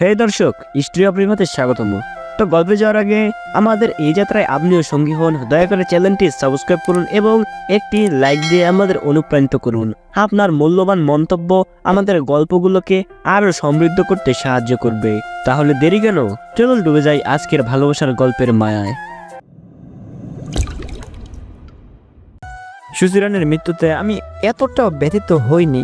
হে দর্শক, story of রিমাতে স্বাগতম। তো গল্পে যাওয়ার আগে আমাদের এই যাত্রায় আপনিও সঙ্গী হন। দয়া করে চ্যানেলটি সাবস্ক্রাইব করুন এবং একটি লাইক দিয়ে আমাদের অনুপ্রাণিত করুন। আপনার মূল্যবান মন্তব্য আমাদের গল্পগুলোকে আরও সমৃদ্ধ করতে সাহায্য করবে। তাহলে দেরি কেন, চলুন ডুবে যাই আজকের ভালোবাসার গল্পের মায়ায়। সুচিরানের মৃত্যুতে আমি এতটা ব্যথিত হইনি।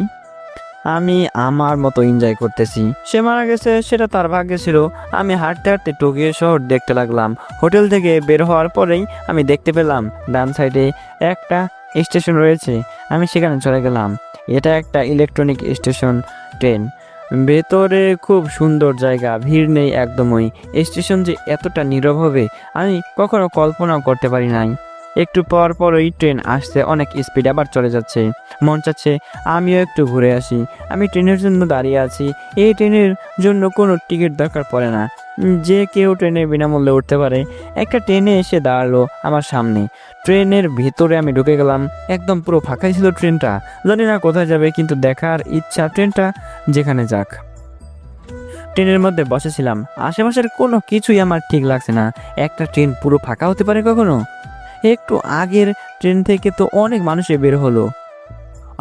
আমি আমার মতো এনজয় করতেছি। সে মারা গেছে, সেটা তার ভাগ্যে ছিল। আমি হাঁটতে হাঁটতে টোকিও শহর দেখতে লাগলাম। হোটেল থেকে বের হওয়ার পরেই আমি দেখতে পেলাম ডান সাইডে একটা স্টেশন রয়েছে। আমি সেখানে চলে গেলাম। এটা একটা ইলেকট্রনিক স্টেশন ট্রেন। ভেতরে খুব সুন্দর জায়গা, ভিড় নেই একদমই। স্টেশন যে এতটা নীরব হবে আমি কখনো কল্পনাও করতে পারি নাই। একটু পর পরই ট্রেন আসছে, অনেক স্পিড, আবার চলে যাচ্ছে। মন চাচ্ছে আমিও একটু ঘুরে আসি। আমি ট্রেনের জন্য দাঁড়িয়ে আছি। এই ট্রেনের জন্য কোনো টিকিট দরকার পড়ে না, যে কেউ ট্রেনে বিনামূল্যে উঠতে পারে। একটা ট্রেনে এসে দাঁড়ালো আমার সামনে। ট্রেনের ভিতরে আমি ঢুকে গেলাম। একদম পুরো ফাঁকাই ছিল ট্রেনটা। জানি না কোথায় যাবে, কিন্তু দেখার ইচ্ছা ট্রেনটা যেখানে যাক। ট্রেনের মধ্যে বসেছিলাম, আশেপাশের কোনো কিছুই আমার ঠিক লাগছে না। একটা ট্রেন পুরো ফাঁকা হতে পারে কখনো? একটু আগের ট্রেন থেকে তো অনেক মানুষে বের হলো,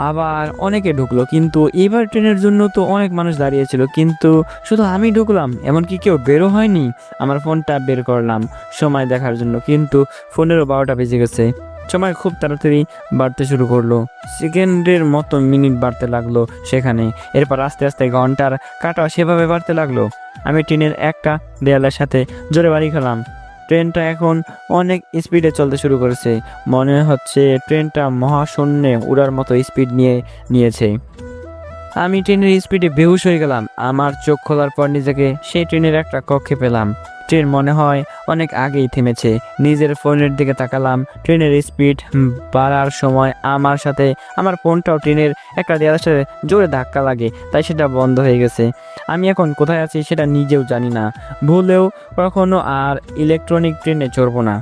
আবার অনেকে ঢুকলো, কিন্তু এবার ট্রেনের জন্য তো অনেক মানুষ দাঁড়িয়েছিল, কিন্তু শুধু আমি ঢুকলাম, এমনকি কেউ বেরো হয়নি। আমার ফোনটা বের করলাম সময় দেখার জন্য, কিন্তু ফোনেরও 12টা বেজে গেছে। সময় খুব তাড়াতাড়ি বাড়তে শুরু করলো, সেকেন্ডের মতো মিনিট বাড়তে লাগলো সেখানে। এরপর আস্তে আস্তে ঘন্টার কাঁটা সেভাবে বাড়তে লাগলো। আমি ট্রেনের একটা দেয়ালের সাথে জোরে বাড়ি খেলাম। ট্রেনটা এখন অনেক স্পিডে চলতে শুরু করেছে। মনে হচ্ছে ট্রেনটা মহাশূন্যে উড়ার মতো স্পিড নিয়েছে। আমি ট্রেনের স্পিডে বেহুশ হয়ে গেলাম। আমার চোখ খোলার পর নিজেকে সেই ট্রেনের একটা কক্ষে পেলাম। ট্রেন মনে হয় অনেক আগেই থেমেছে। নিজের ফোনের দিকে তাকালাম। ট্রেনের স্পিড বাড়ার সময় আমার সাথে আমার ফোনটাও ট্রেনের একটা দেয়ালের সাথে জোরে ধাক্কা লাগে, তাই সেটা বন্ধ হয়ে গেছে। আমি এখন কোথায় আছি সেটা নিজেও জানি না। ভুলেও কখনো আর ইলেকট্রনিক ট্রেনে চড়বো না।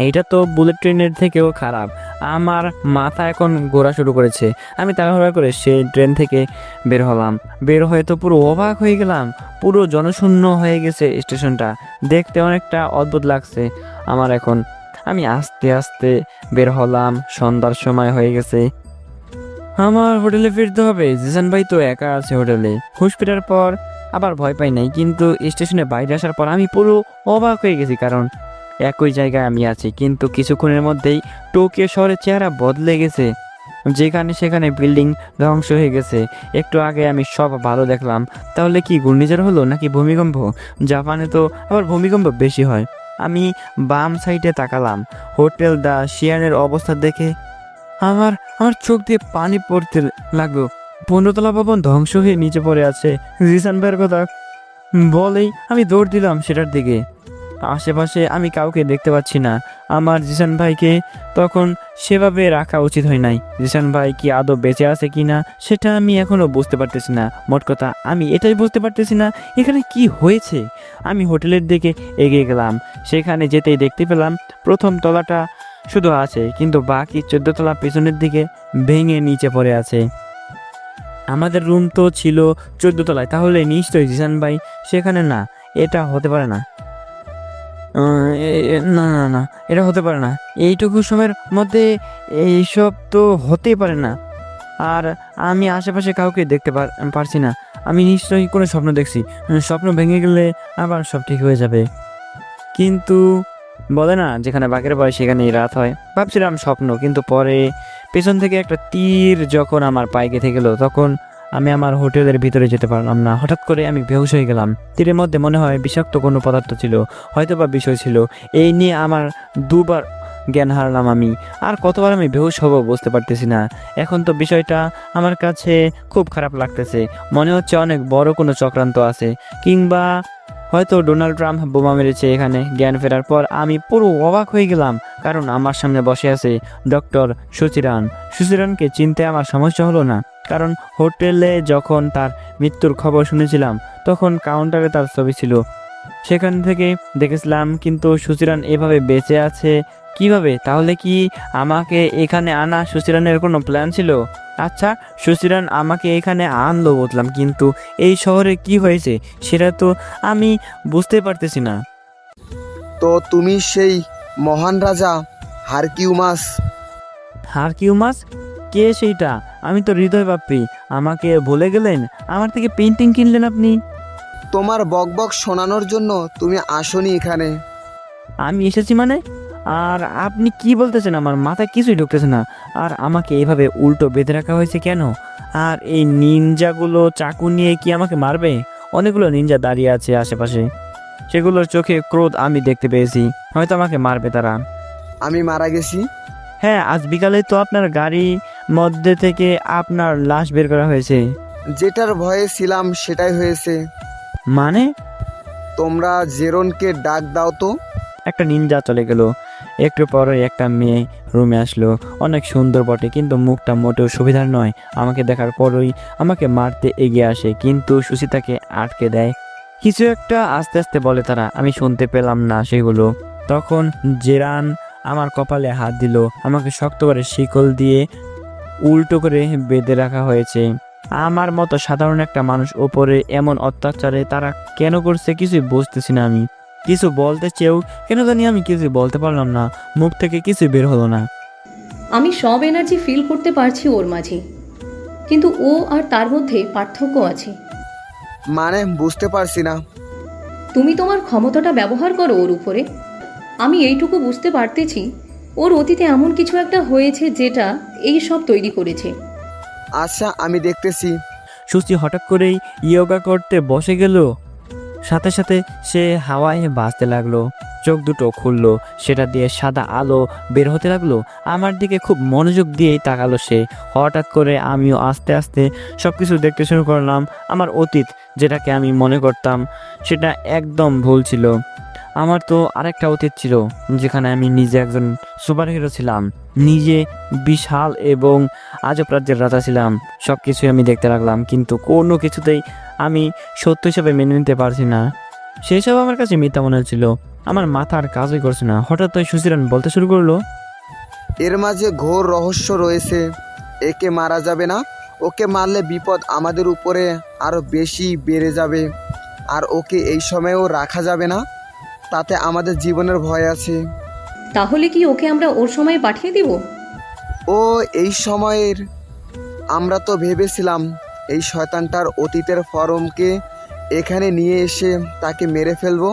এইটা তো বুলেট ট্রেনের থেকেও খারাপ। আমার মাথা এখন ঘোরা শুরু করেছে। আমি তাড়াহুড়া করে সেই ট্রেন থেকে বের হলাম। বের হয়ে তো পুরো অবাক হয়ে গেলাম। পুরো জনশূন্য হয়ে গেছে স্টেশনটা। দেখতে অনেকটা অদ্ভুত লাগছে আমার এখন। আমি আস্তে আস্তে বের হলাম। সন্ধ্যার সময় হয়ে গেছে। আমার হোটেলে ফিরতে হবে। জিসান ভাই তো একা আছে হোটেলে। হুঁশ ফেরার পর আবার ভয় পাই নাই, কিন্তু স্টেশনে বাইরে আসার পর আমি পুরো অবাক হয়ে গেছি, কারণ একই জায়গায় আমি আছি, কিন্তু কিছুক্ষণের মধ্যেই টোকিও শহরের চেহারা বদলে গেছে। যেখানে সেখানে বিল্ডিং ধ্বংস হয়ে গেছে। একটু আগে আমি সব ভালো দেখলাম, তাহলে কি ঘূর্ণিঝড় হলো নাকি ভূমিকম্প? জাপানে তো আবার ভূমিকম্প বেশি হয়। আমি বাম সাইডে তাকালাম। হোটেল দ্য শিয়ানের অবস্থা দেখে আমার আমার চোখ দিয়ে পানি পড়তে লাগলো। 15তলা ভবন ধ্বংস হয়ে নিচে পড়ে আছে। জিসান ভাইয়ের কথা বলেই আমি দৌড় দিলাম সেটার দিকে। আশেপাশে আমি কাউকে দেখতে পাচ্ছি না। আমার জিসান ভাইকে তখন সেভাবে রাখা উচিত হয় নাই। জিসান ভাই কি আদৌ বেঁচে আছে কি না সেটা আমি এখনো বুঝতে পারতেছি না। মোট কথা আমি এটাই বুঝতে পারতেছি না এখানে কি হয়েছে। আমি হোটেলের দিকে এগিয়ে গেলাম। সেখানে যেতেই দেখতে পেলাম প্রথম তলাটা শুধু আছে, কিন্তু বাকি 14 তলা পেছনের দিকে ভেঙে নিচে পড়ে আছে। আমাদের রুম তো ছিল 14 তলায়, তাহলে নিশ্চয়ই জিসান ভাই সেখানে না। এটা হতে পারে না। না না না, এটা হতে পারে না। এইটুকু সময়ের মধ্যে এইসব তো হতেই পারে না। আর আমি আশেপাশে কাউকে দেখতে পারছি না। আমি নিশ্চয়ই কোনো স্বপ্ন দেখছি। স্বপ্ন ভেঙে গেলে আবার সব ঠিক হয়ে যাবে। কিন্তু বলে না, যেখানে বাঘের ভয় সেখানেই রাত হয়। ভাবছিলাম স্বপ্ন, কিন্তু পরে পেছন থেকে একটা তীর যখন আমার পায়ে গেঁথে গেল, তখন আমি আমার হোটেলের ভিতরে যেতে পারলাম না। হঠাৎ করে আমি বেহুশ হয়ে গেলাম। তীরের মধ্যে মনে হয় বিষাক্ত কোনো পদার্থ ছিল, হয়তো বা বিষয় ছিল। এই নিয়ে আমার দুবার জ্ঞান হারালাম আমি। আর কতবার আমি বেহুশ হব বুঝতে পারতেছি না। এখন তো বিষয়টা আমার কাছে খুব খারাপ লাগতেছে। মনে হচ্ছে অনেক বড় কোনো চক্রান্ত আছে, কিংবা হয়তো ডোনাল্ড ট্রাম্প বোমা মেরেছে এখানে। জ্ঞান ফেরার পর আমি পুরো অবাক হয়ে গেলাম, কারণ আমার সামনে বসে আছে ডক্টর সুচিরান। সুচিরানকে চিনতে আমার সমস্যা হলো না, কারণ হোটেলে যখন তার মৃত্যুর খবর শুনেছিলাম তখন কাউন্টারে তার ছবি ছিল, সেখান থেকে দেখেছিলাম। কিন্তু সুচিরান এভাবে বেঁচে আছে কিভাবে? তাহলে কি আমাকে এখানে আনা সুচিরানের কোনো প্ল্যান ছিল? আচ্ছা, সুচিরান আমাকে এখানে আনলো বুঝলাম, কিন্তু এই শহরে কি হয়েছে সেটা তো আমি বুঝতে পারতেছি না। তো তুমি সেই মহান রাজা হারকিউমাস। হারকিউমাস? কে সেইটা? আমি তো হৃদয় বাপ্পি, আমাকে ভুলে গেলেন? আমার থেকে পেন্টিং কিনলেন আপনি? তোমার বকবক শোনানোর জন্য তুমি আসনি এখানে। আমি এসেছি মানে? আর আপনি কি বলতেছেন? আমার মাথায় কিছুই ঢুকতেছে না। আর আমাকে এইভাবে উল্টো বেঁধে রাখা হয়েছে কেন? আর এই নিনজাগুলো চাকু নিয়ে কি আমাকে মারবে? অনেকগুলো নিনজা দাঁড়িয়ে আছে আশেপাশে, সেগুলোর চোখে ক্রোধ আমি দেখতে পেয়েছি। হয়তো আমাকে মারবে তারা। আমি মারা গেছি। হ্যাঁ, আজ বিকালে তো আপনার গাড়ির মধ্যে থেকে আপনার লাশ বের করা হয়েছে। যেটার ভয়ে ছিলাম সেটাই হয়েছে। মানে? তোমরা জেরনকে ডাক দাও তো। একটা নিনজা চলে গেল। একটু পরে একটা মেয়ে রুমে আসলো। অনেক সুন্দর বটে, কিন্তু মুখটা মোটেও সুবিধার নয়। আমাকে দেখার পরই আমাকে মারতে এগিয়ে আসে, কিন্তু সুচিতাকে আটকে দেয়। কিছু একটা আস্তে আস্তে বলে তারা, আমি শুনতে পেলাম না সেগুলো। তখন জেরান আমার কপালে হাত দিল। আমাকে শক্ত করে শিকল দিয়ে উল্টো করে বেঁধে রাখা হয়েছে। আমার মতো সাধারণ একটা মানুষ ওপরে এমন অত্যাচারে তারা কেন করছে কিছুই বুঝতেছি না। আমি কিছু বলতে চেয়েও কেন জানি আমি কিছু বলতে পারলাম না, মুখ থেকে কিছু বের হলো না। আমি সব এনার্জি ফিল করতে পারছি ওর মাঝে, কিন্তু ও আর তার মধ্যে পার্থক্য আছে। মানে বুঝতে পারছি না। তুমি তোমার ক্ষমতাটা ব্যবহার করো ওর উপরে। আমি এইটুকু বুঝতে পারতেছি ওর অতীতে এমন কিছু একটা হয়েছে যেটা এই সব তৈরি করেছে। আচ্ছা, আমি দেখতেছি। সুচি হঠাৎ করেই ইয়োগা করতে বসে গেল। সাথে সাথে সে হাওয়ায় ভাসতে লাগলো। চোখ দুটো খুললো, সেটা দিয়ে সাদা আলো বের হতে লাগলো। আমার দিকে খুব মনোযোগ দিয়েই তাকালো সে। হঠাৎ করে আমিও আস্তে আস্তে সব কিছু দেখতে শুরু করলাম। আমার অতীত, যেটাকে আমি মনে করতাম, সেটা একদম ভুল ছিল। আমার তো আরেকটা অতীত ছিল, যেখানে আমি নিজে একজন সুপারহিরো ছিলাম, নিজে বিশাল এবং আজব রাজ্যের রাজা ছিলাম। সব কিছুই আমি দেখতে লাগলাম, কিন্তু কোনো কিছুতেই আমি সত্য হিসেবে মেনে নিতে পারছি না। সেসব আমার কাছে মিথ্যা মনে হচ্ছিল। আমার মাথা আর কাজই করছে না। হঠাৎ ওই সুচিরান বলতে শুরু করলো, এর মাঝে ঘোর রহস্য রয়েছে। একে মারা যাবে না। ওকে মারলে বিপদ আমাদের উপরে আরো বেশি বেড়ে যাবে। আর ওকে এই সময়েও রাখা যাবে না, তাতে আমাদের জীবনের ভয় আছে। তাহলে কি ওকে আমরা ওর সময় পাঠিয়ে দিব? ও এই সময়ের, আমরা তো ভেবেছিলাম এই শয়তানটার অতীতের ফরমকে এখানে নিয়ে এসে তাকে মেরে ফেলবো,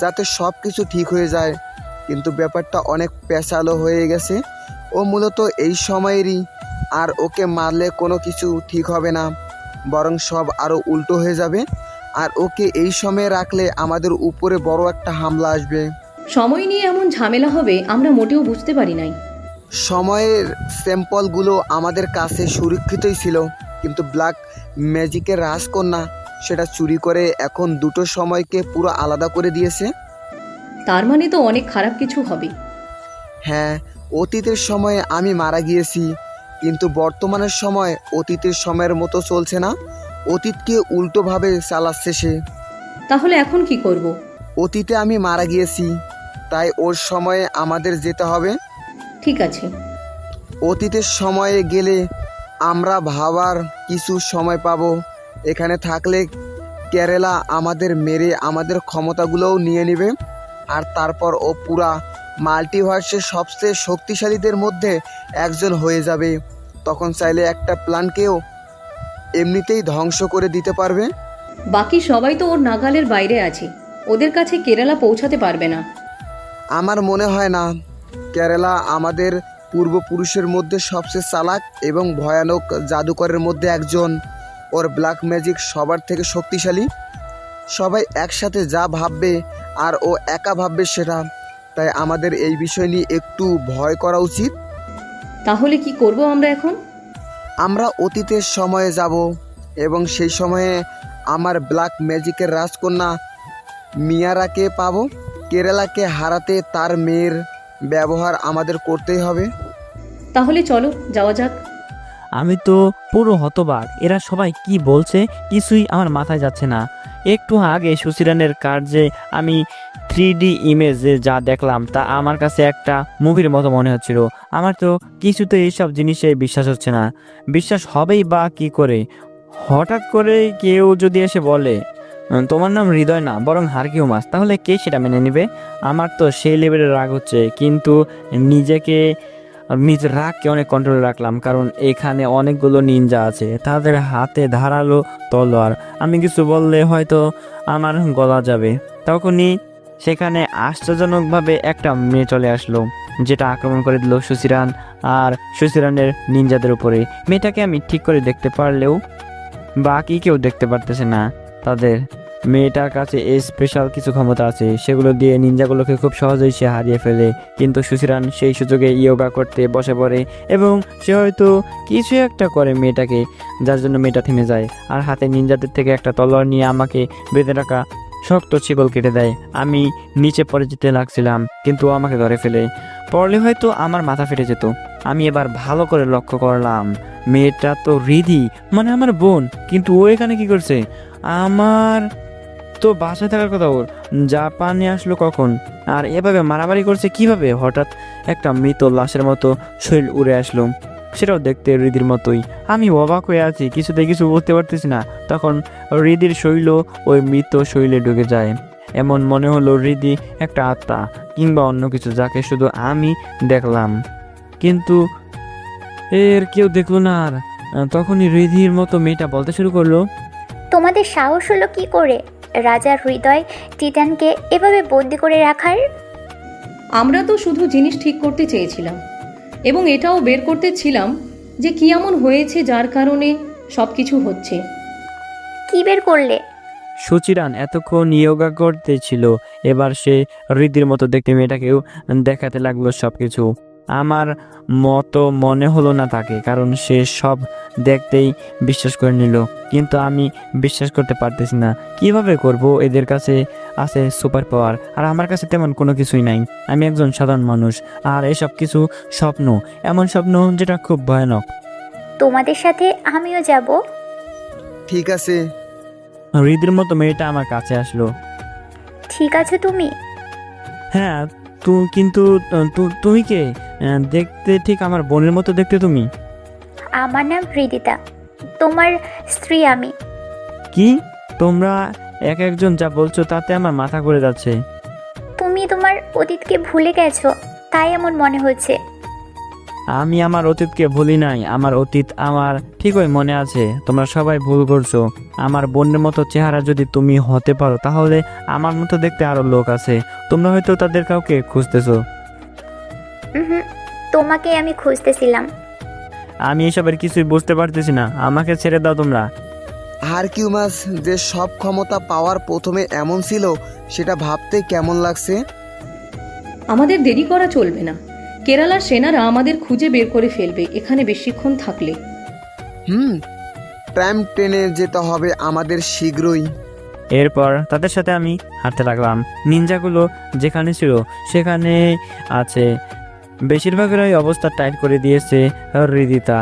যাতে সব কিছু ঠিক হয়ে যায়। কিন্তু ব্যাপারটা অনেক পেঁচালো হয়ে গেছে। ও মূলত এই সময়েরই। আর ওকে মারলে কোনো কিছু ঠিক হবে না, বরং সব আরও উল্টো হয়ে যাবে। আর ওকে এই সময়ে রাখলে আমাদের উপরে বড় একটা হামলা আসবে। সময় নিয়ে এমন ঝামেলা হবে আমরা মোটেও বুঝতে পারি নাই। সময়ের স্যাম্পলগুলো আমাদের কাছে সুরক্ষিতই ছিল, কিন্তু ব্ল্যাক ম্যাজিকের রাজকন্যা সেটা চুরি করে এখন দুটো সময়কে পুরো আলাদা করে দিয়েছে। তার মানে তো অনেক খারাপ কিছু হবে। হ্যাঁ, অতীতের সময়ে আমি মারা গিয়েছি, কিন্তু বর্তমানের সময় অতীতের সময়ের মতো চলছে না। অতীতকে উল্টোভাবে চালাচ্ছে সে। তাহলে এখন কি করব? অতীতে আমি মারা গিয়েছি, তাই ওর সময়ে আমাদের যেতে হবে। ঠিক আছে। অতীতের সময়ে গেলে আমরা ভাবার কিছু সময় পাবো। এখানে থাকলে কেরালা আমাদের মেরে আমাদের ক্ষমতাগুলোও নিয়ে নেবে। আর তারপর ও পুরা মাল্টিভার্সের সবচেয়ে শক্তিশালীদের মধ্যে একজন হয়ে যাবে। তখন চাইলে একটা প্ল্যানকেও এমনিতেই ধ্বংস করে দিতে পারবে। বাকি সবাই তো ওর নাগালের বাইরে আছে, ওদের কাছে কেরালা পৌঁছাতে পারবে না। আমার মনে হয় না। কেরালা আমাদের পূর্বপুরুষের মধ্যে সবচেয়ে চালাক এবং ভয়ানক জাদুকরের মধ্যে একজন। ওর ব্ল্যাক ম্যাজিক সবার থেকে শক্তিশালী। সবাই একসাথে যা ভাববে আর ও একা ভাববে সেটা। তাই আমাদের এই বিষয় নিয়ে একটু ভয় করা উচিত। তাহলে কি করব আমরা এখন? আমরা অতীতের সময়ে যাব এবং সেই সময়ে আমার ব্ল্যাক ম্যাজিকের রাজকন্যা মিয়ারাকে পাবো। কেরালাকে হারাতে তার মেয়ের ব্যবহার আমাদের করতেই হবে। তাহলে চলো যাওয়া যাক। আমি তো পুরো হতবাক। এরা সবাই কি বলছে কিছুই আমার মাথায় যাচ্ছে না। একটু আগে সুচিরানের কার্যে আমি 3D ইমেজে যা দেখলাম তা আমার কাছে একটা মুভির মতো মনে হচ্ছিল। আমার তো কিছুতে এইসব জিনিসে বিশ্বাস হচ্ছে না। বিশ্বাস হবেই বা কি করে? হঠাৎ করে কেউ যদি এসে বলে তোমার নাম হৃদয় না বরং হারকিউমাস, তাহলে কে সেটা মেনে নেবে? আমার তো সেই লেভেলের রাগ হচ্ছে, কিন্তু নিজের রাগকে অনেক কন্ট্রোলে রাখলাম, কারণ এখানে অনেকগুলো নিনজা আছে, তাদের হাতে ধারালো তলোয়ার। আমি কিছু বললে হয়তো আমার গলা যাবে। তখনই সেখানে আশ্চর্যজনকভাবে একটা মেয়ে চলে আসলো, যেটা আক্রমণ করে দিল সুচিরান আর সুচিরানের নিনজাদের উপরে। মেয়েটাকে আমি ঠিক করে দেখতে পারলেও বাকি কেউ দেখতে পারতেছে না। তাদের মেয়েটার কাছে স্পেশাল কিছু ক্ষমতা আছে, সেগুলো দিয়ে নিনজাগুলোকে খুব সহজেই সে হারিয়ে ফেলে। কিন্তু সুচিরান সেই সুযোগে ইয়োগা করতে বসে পড়ে এবং সে হয়তো কিছু একটা করে মেয়েটাকে, যার জন্য মেয়েটা থেমে যায় আর হাতে নিনজাদের থেকে একটা তলোয়ার নিয়ে আমাকে বেঁধে রাখা শক্ত শিকল কেটে দেয়। আমি নিচে পড়ে যেতে লাগছিলাম, কিন্তু ও আমাকে ধরে ফেলে। পড়লে হয়তো আমার মাথা ফেটে যেত। আমি এবার ভালো করে লক্ষ্য করলাম, মেয়েটা তো রিধি, মানে আমার বোন, কিন্তু ও এখানে কি করছে? আমার তো বাসায় থাকার কথা। ওর জাপানে আসলো কখন? আর এভাবে মারামারি করছে কিভাবে? হঠাৎ একটা মৃত লাশের মতো শরীর উড়ে আসলো, সেটাও দেখতে হৃদির মতোই। আমি অবাক হয়ে আছি, কিছুতে কিছু বুঝতে পারতেছি না। তখন হৃদির শৈল ওই মৃত শৈলে ঢুকে যায়। এমন মনে হলো হৃদি একটা আত্মা কিংবা অন্য কিছু, যাকে শুধু আমি দেখলাম, কিন্তু এর কেউ দেখলো না। আর তখনই হৃদির মতো মেয়েটা বলতে শুরু করলো, তোমাদের সাহস হলো কি করে রাজার হৃদয় টিটানকে এভাবে বন্দি করে রাখার? আমরা তো শুধু জিনিস ঠিক করতে চেয়েছিলাম এবং এটাও বের করতে ছিলাম যে কি এমন হয়েছে যার কারণে সব কিছু হচ্ছে। কি বের করলে? সুচিরান এতক্ষণ ইয়োগা করতেছিল, এবার সে হৃদির মতো দেখতে মেয়েটাকেও দেখাতে লাগলো সবকিছু। আমার মতো মনে হলো না তাকে, কারণ সে সব দেখতেই বিশ্বাস করে নিল। কিন্তু আমি বিশ্বাস করতে পারতেছি না। কিভাবে করব? এদের কাছে আছে সুপার পাওয়ার, আর আমার কাছে তেমন কোনো কিছুই নাই। আমি একজন সাধারণ মানুষ, আর এসব কিছু স্বপ্ন, এমন স্বপ্ন যেটা খুব ভয়ানক। তোমাদের সাথে আমিও যাব। ঠিক আছে। হৃদির মতো মেয়েটা আমার কাছে আসলো। ঠিক আছে তুমি? হ্যাঁ, কিন্তু তুমি কে? দেখতে ঠিক আমার বোনের মতো দেখতে তুমি। আমার নাম হৃদিতা, তোমার স্ত্রী আমি। কি? তোমরা এক একজন যা বলছো তাতে আমার মাথা ঘুরে যাচ্ছে। তুমি তোমার অতীতকে ভুলে গেছো, তাই এমন মনে হচ্ছে। আমি আমার অতীতকে ভুলি নাই। আমার অতীত আমার ঠিকই মনে আছে। তোমরা সবাই ভুল করছো। আমার বোনের মতো চেহারা যদি তুমি হতে পারো, তাহলে আমার মতো দেখতে আরো লোক আছে। তোমরা হয়তো তাদের কাউকে খুঁজতেছো। হুম, তোমাকে আমি খুঁজতেছিলাম। আমি এসবের কিছুই বুঝতে পারতেছি না। আমাকে ছেড়ে দাও তোমরা। হারকিউমাস যে সব ক্ষমতা পাওয়ার প্রথমে এমন ছিল, সেটা ভাবতে কেমন লাগছে। আমাদের দেরি করা চলবে না। কেরালার সেনারা আমাদের খুঁজে বের করে ফেলবে এখানে বেশিক্ষণ থাকলে। টাইম ট্রেনে যেতে হবে আমাদের শীঘ্রই। এরপর তাদের সাথে আমি হাঁটতে লাগলাম। নিনজাগুলো যেখানে ছিল সেখানে আছে। বেশিরভাগেরই অবস্থা টাইট করে দিয়েছে হৃদিতা।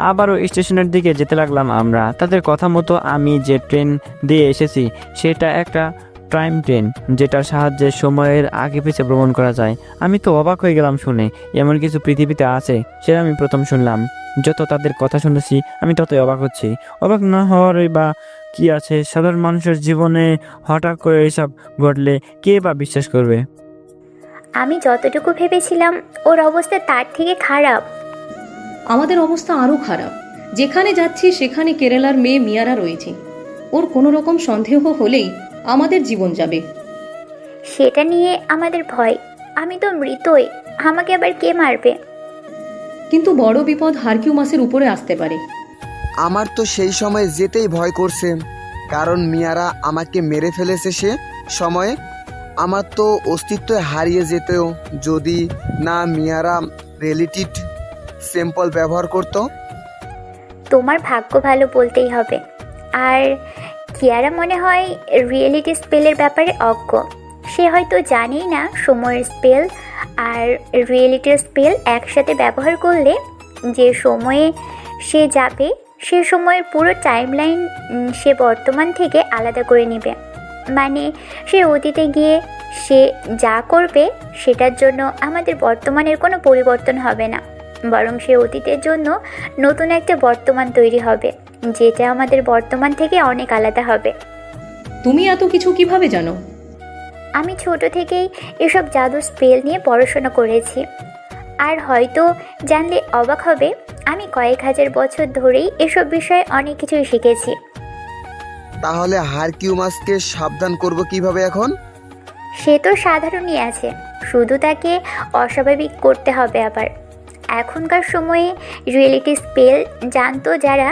আবারও স্টেশনের দিকে যেতে লাগলাম আমরা। তাদের কথা মতো আমি যে ট্রেন দিয়ে এসেছি সেটা একটা টাইম ট্রেন, যেটার সাহায্যে সময়ের আগে পিছে ভ্রমণ করা যায়। আমি তো অবাক হয়ে গেলাম শুনে, এমন কিছু পৃথিবীতে আছে সেটা আমি প্রথম শুনলাম। যত তাদের কথা শুনেছি আমি ততই অবাক হচ্ছি। অবাক না হওয়ারই বা কি আছে? সাধারণ মানুষের জীবনে হঠাৎ করে এসব ঘটলে কে বা বিশ্বাস করবে? আমি যতটুকু ভেবেছিলাম ওর অবস্থা তার থেকে খারাপ। আমাদের অবস্থা আরও খারাপ। যেখানে যাচ্ছি সেখানে কেরালার মেয়ে মিয়ারা রয়েছে। ওর কোনো রকম সন্দেহ হলেই আমাদের জীবন যাবে। সেটা নিয়ে আমাদের ভয়। আমি তো মৃতই, আমাকে আবার কে মারবে? কিন্তু বড় বিপদ হারকিউমাসের উপরে আসতে পারে। আমার তো সেই সময় যেতেই ভয় করছে, কারণ মিয়ারা আমাকে মেরে ফেলেছে। সে সময়ে আমার তো অস্তিত্ব হারিয়ে যেতেও, যদি না মিয়ারা রিয়েলিটি স্যাম্পল ব্যবহার করতো। তোমার ভাগ্য ভালো বলতেই হবে। আর কিয়ারা মনে হয় রিয়েলিটি স্পেলের ব্যাপারে অজ্ঞ। সে হয়তো জানেই না সময়ের স্পেল আর রিয়েলিটির স্পেল একসাথে ব্যবহার করলে যে সময়ে সে যাবে সে সময়ের পুরো টাইমলাইন সে বর্তমান থেকে আলাদা করে নেবে। মানে সে অতীতে গিয়ে সে যা করবে সেটার জন্য আমাদের বর্তমানের কোনো পরিবর্তন হবে না, বরং সে অতীতের জন্য নতুন একটা বর্তমান তৈরি হবে, যেটা আমাদের বর্তমান থেকে অনেক আলাদা হবে। তুমি এত কিছু কিভাবে জানো? আমি ছোট থেকেই এসব জাদু স্পেল নিয়ে পড়াশোনা করেছি। আর হয়তো জানলে অবাক হবে, আমি কয়েক হাজার বছর ধরেই এসব বিষয়ে অনেক কিছুই শিখেছি। তাহলে হারকিউমাসকে সাবধান করব কিভাবে এখন? সে তো সাধারণই আছে, শুধু তাকে অস্বাভাবিক করতে হবে। আবার এখনকার সময়ে রিয়েলিটি স্পেল জানতো যারা,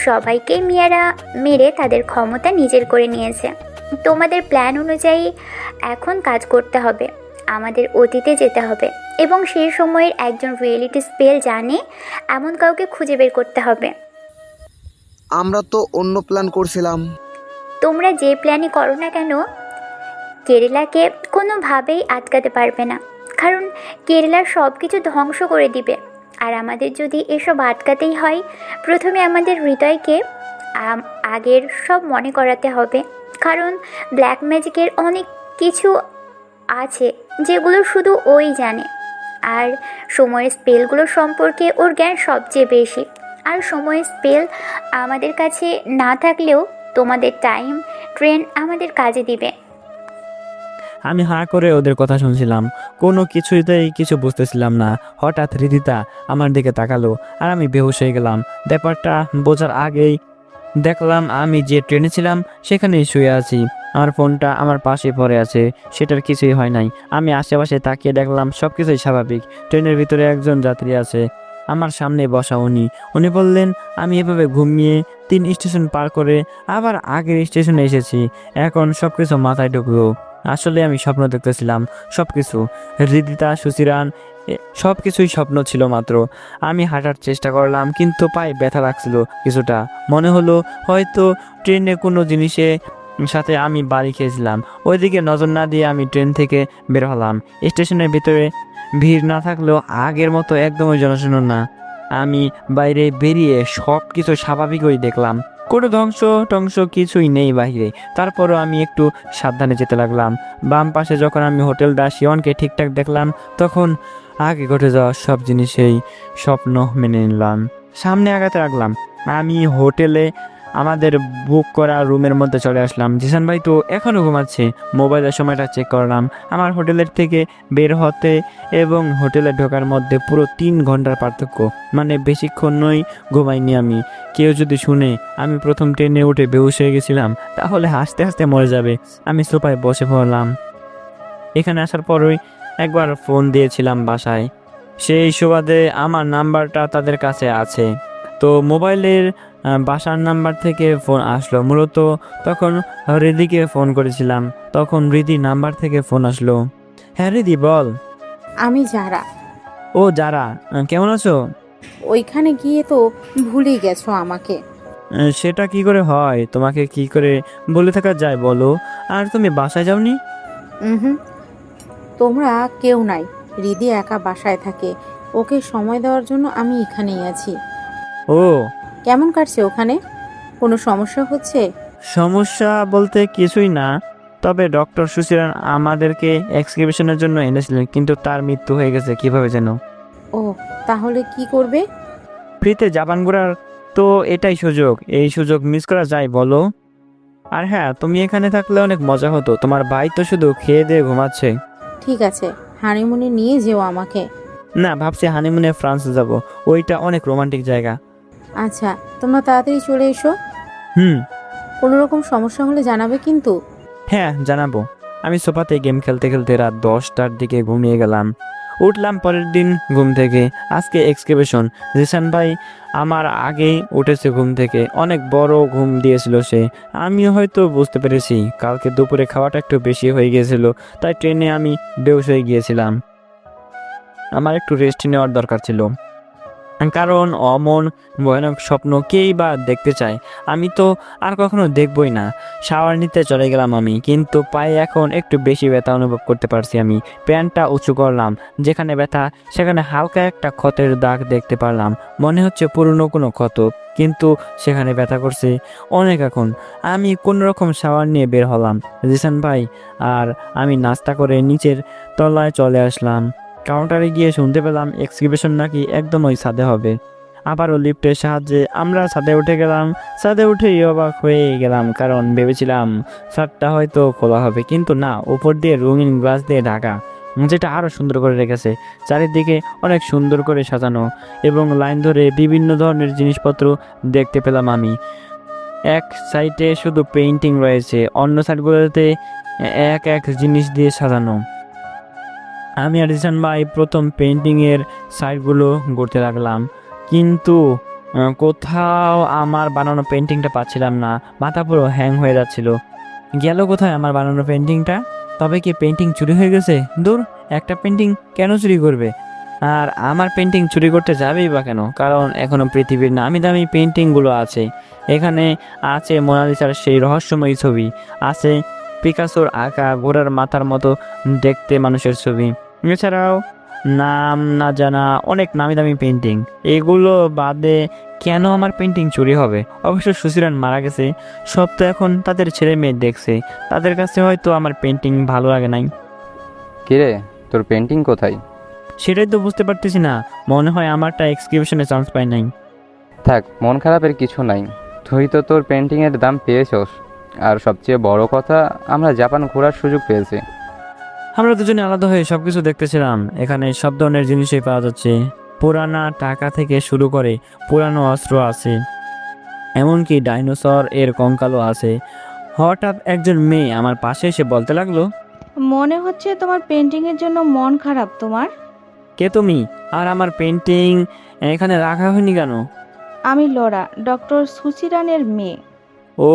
সবাইকে মিয়ারা মেরে তাদের ক্ষমতা নিজের করে নিয়েছে। তোমাদের প্ল্যান অনুযায়ী এখন কাজ করতে হবে, আমাদের অতীতে যেতে হবে এবং সেই সময়ের একজন রিয়েলিটি স্পেল জানে এমন কাউকে খুঁজে বের করতে হবে। আমরা তো অন্য প্ল্যান করছিলাম। তোমরা যে প্ল্যানই করো না কেন, কেরালাকে কোনোভাবেই আটকাতে পারবে না, কারণ কেরালা সব কিছু ধ্বংস করে দিবে। আর আমাদের যদি এসব আটকাতেই হয়, প্রথমে আমাদের হৃদয়কে আগের সব মনে করাতে হবে, কারণ ব্ল্যাক ম্যাজিকের অনেক কিছু আছে যেগুলো শুধু ওই জানে। আর সময়ের স্পেলগুলো সম্পর্কে ওর জ্ঞান সবচেয়ে বেশি। আর সময়ের স্পেল আমাদের কাছে না থাকলেও তোমাদের টাইম ট্রেন আমাদের কাজে দিবে। আমি হাঁ করে ওদের কথা শুনছিলাম, কোনো কিছুতেই কিছু বুঝতেছিলাম না। হঠাৎ হৃদিতা আমার দিকে তাকালো আর আমি বেহুশ হয়ে গেলাম। ব্যাপারটা বোঝার আগেই দেখলাম আমি যে ট্রেনে ছিলাম সেখানেই শুয়ে আছি, আমার ফোনটা আমার পাশে পড়ে আছে, সেটার কিছুই হয় নাই। আমি আশেপাশে তাকিয়ে দেখলাম সব কিছুই স্বাভাবিক। ট্রেনের ভিতরে একজন যাত্রী আছে, আমার সামনে বসা উনি বললেন আমি এভাবে ঘুমিয়ে 3 স্টেশন পার করে আবার আগের স্টেশনে এসেছি, এখন সব কিছু মাথায় ঢুকলো। আসলে আমি স্বপ্ন দেখতেছিলাম, সব কিছু হৃদিতা, সুচিরান, সব কিছুই স্বপ্ন ছিল মাত্র। আমি হাঁটার চেষ্টা করলাম কিন্তু পায়ে ব্যথা লাগছিল কিছুটা, মনে হলো হয়তো ট্রেনে কোনো জিনিসে সাথে আমি বাড়ি খেয়েছিলাম। ওইদিকে নজর না দিয়ে আমি ট্রেন থেকে বের হলাম। স্টেশনের ভিতরে ভিড় না থাকলেও আগের মতো একদমই জনশূন্য না। আমি বাইরে বেরিয়ে সব কিছু স্বাভাবিকই দেখলাম, কোনো ধ্বংস কিছুই নেই বাইরে। তারপরও আমি একটু সাবধানে যেতে লাগলাম। বাম পাশে যখন আমি হোটেল দা শিওনকে ঠিকঠাক দেখলাম, তখন আগে ঘটে যাওয়া সব জিনিসেই স্বপ্ন মেনে নিলাম। সামনে আগাতে লাগলাম। আমি হোটেলে আমাদের বুক করা রুমের মধ্যে চলে আসলাম। জিসান ভাই তো এখনও ঘুমাচ্ছে। মোবাইলের সময়টা চেক করলাম। আমার হোটেলের থেকে বের হতে এবং হোটেলে ঢোকার মধ্যে পুরো 3 ঘন্টার পার্থক্য, মানে বেশিক্ষণই ঘুমাইনি আমি। কেউ যদি শুনে আমি প্রথম ট্রেনে উঠে বেহুশ হয়ে গেছিলাম তাহলে হাসতে হাসতে মরে যাবে। আমি সোফায় বসে পড়লাম। এখানে আসার পরই একবার ফোন দিয়েছিলাম বাসায়, সেই সুবাদে আমার নাম্বারটা তাদের কাছে আছে। তো মোবাইলের বাসার নাম্বার থেকে ফোন আসলো। মূলত তখন হৃদিকে ফোন করেছিলাম, তখন হৃদি নাম্বার থেকে ফোন আসলো। হ্যাঁ হৃদি বল। আমি যারা, ও যারা, কেমন আছো? ওইখানে গিয়ে তো ভুলেই গেছো আমাকে। সেটা কি করে হয়, তোমাকে কি করে বলে থাকা যায় বলো? আর তুমি বাসায় যাওনি? হুম, তোমরা কেউ নাই, রিদি একা বাসায় থাকে, ওকে সময় দেওয়ার জন্য আমি এখানেই আছি। ও, কেমন কাটছে ওখানে? কোনো সমস্যা হচ্ছে? সমস্যা বলতে কিছুই না, তবে ডক্টর সুচিরান আমাদেরকে এক্সকিবিশনের জন্য এনেছিলেন, কিন্তু তার মৃত্যু হয়ে গেছে কিভাবে যেন। ও, তাহলে কি করবে? ফ্রিতে জাপান ঘোরার তো এটাই সুযোগ, এই সুযোগ মিস করা যায় বলো? আর হ্যাঁ, তুমি এখানে থাকলে অনেক মজা হতো, তোমার ভাই তো শুধু খেয়ে দিয়ে ঘুমাচ্ছে। ঠিক আছে, হানিমুনে নিয়ে যেও আমাকে। না, ভাবছি হানিমুনে ফ্রান্সে যাব, ওইটা অনেক রোমান্টিক জায়গা। আচ্ছা, তোমরা তাড়াতাড়ি চলে এসো। হুম। কোনো রকম সমস্যা হলে জানাবে কিন্তু। হ্যাঁ জানাবো। আমি সোফাতে গেম খেলতে খেলতে রাত 10টার দিকে ঘুমিয়ে গেলাম। উঠলাম পরের দিন ঘুম থেকে। আজকে এক্সকিবিশন। জিসান ভাই আমার আগেই উঠেছে ঘুম থেকে, অনেক বড় ঘুম দিয়েছিল সে। আমি হয়তো বুঝতে পেরেছি কালকে দুপুরে খাওয়াটা একটু বেশি হয়ে গিয়েছিল, তাই ট্রেনে আমি বেহুশ হয়ে গিয়েছিলাম। আমার একটু রেস্ট নেওয়ার দরকার ছিল। কারণ অমন ভয়ানক স্বপ্ন কেই বা দেখতে চায়। আমি তো আর কখনো দেখবই না। শাওয়ার নিতে চলে গেলাম আমি, কিন্তু পায়ে এখন একটু বেশি ব্যথা অনুভব করতে পারছি আমি। প্যান্টটা উঁচু করলাম, যেখানে ব্যথা সেখানে হালকা একটা ক্ষতের দাগ দেখতে পারলাম। মনে হচ্ছে পুরনো কোনো ক্ষত, কিন্তু সেখানে ব্যথা করছে অনেক এখন। আমি কোনোরকম শাওয়ার নিয়ে বের হলাম জিসান ভাই, আর আমি নাস্তা করে নিচের তলায় চলে আসলাম। কাউন্টারে গিয়ে শুনতে পেলাম এক্সিবিশন নাকি একদম ওই ছাদে হবে। আবারও লিফটের সাহায্যে আমরা ছাদে উঠে গেলাম। ছাদে উঠেই অবাক হয়ে গেলাম, কারণ ভেবেছিলাম ছাদটা হয়তো খোলা হবে, কিন্তু না, উপর দিয়ে রঙিন গ্লাস দিয়ে ঢাকা, যেটা আরও সুন্দর করে রেখেছে। চারিদিকে অনেক সুন্দর করে সাজানো এবং লাইন ধরে বিভিন্ন ধরনের জিনিসপত্র দেখতে পেলাম আমি। এক সাইডে শুধু পেইন্টিং রয়েছে, অন্য সাইডগুলোতে এক এক জিনিস দিয়ে সাজানো। আমি আর জিসান ভাই প্রথম পেন্টিংয়ের সাইডগুলো ঘুরতে লাগলাম, কিন্তু কোথাও আমার বানানো পেন্টিংটা পাচ্ছিলাম না। মাথা পুরো হ্যাং হয়ে যাচ্ছিল। গেল কোথায় আমার বানানো পেন্টিংটা? তবে কি পেন্টিং চুরি হয়ে গেছে? দূর, একটা পেন্টিং কেন চুরি করবে? আর আমার পেন্টিং চুরি করতে যাবেই বা কেন? কারণ এখনো পৃথিবীর নামি দামি পেন্টিংগুলো আছে। এখানে আছে মোনালিসার সেই রহস্যময়ী ছবি, আছে পিকাসোর আঁকা ঘোড়ার মাথার মতো দেখতে মানুষের ছবি, এছাড়াও নাম না জানা অনেক নামি দামি পেন্টিং। এগুলো বাদে কেন আমার পেন্টিং চুরি হবে? অবশ্য সুশীলান মারা গেছে, সব তো এখন তাদের ছেলে মেয়ে দেখছে, তাদের কাছে হয়তো আমার পেন্টিং ভালো লাগে নাই। কিরে, তোর পেন্টিং কোথায়? সেটাই তো বুঝতে পারতেছি না। মনে হয় আমারটা এক্সিবিশনে চান্স পাই নাই। থাক, মন খারাপের কিছু নাই। তুই তো তোর পেন্টিংয়ের দাম পেয়েছস, আর সবচেয়ে বড় কথা, আমরা জাপান ঘোরার সুযোগ পেয়েছি। আমরা দুজনে আলাদা হয়ে সবকিছু দেখতেছিলাম। এখানে সব ধরনের জিনিসই পাওয়া যাচ্ছে, পুরানা টাকা থেকে শুরু করে পুরানো অস্ত্র আছে, এমনকি ডাইনোসর এর কঙ্কালও আছে। হঠাৎ একজন মেয়ে আমার পাশে এসে বলতে লাগলো, মনে হচ্ছে তোমার পেন্টিংয়ের জন্য মন খারাপ তোমার। কে তুমি? আর আমার পেন্টিং এখানে রাখা হয়নি কেন? আমি লরা, ডক্টর সুচিরানের মেয়ে। ও,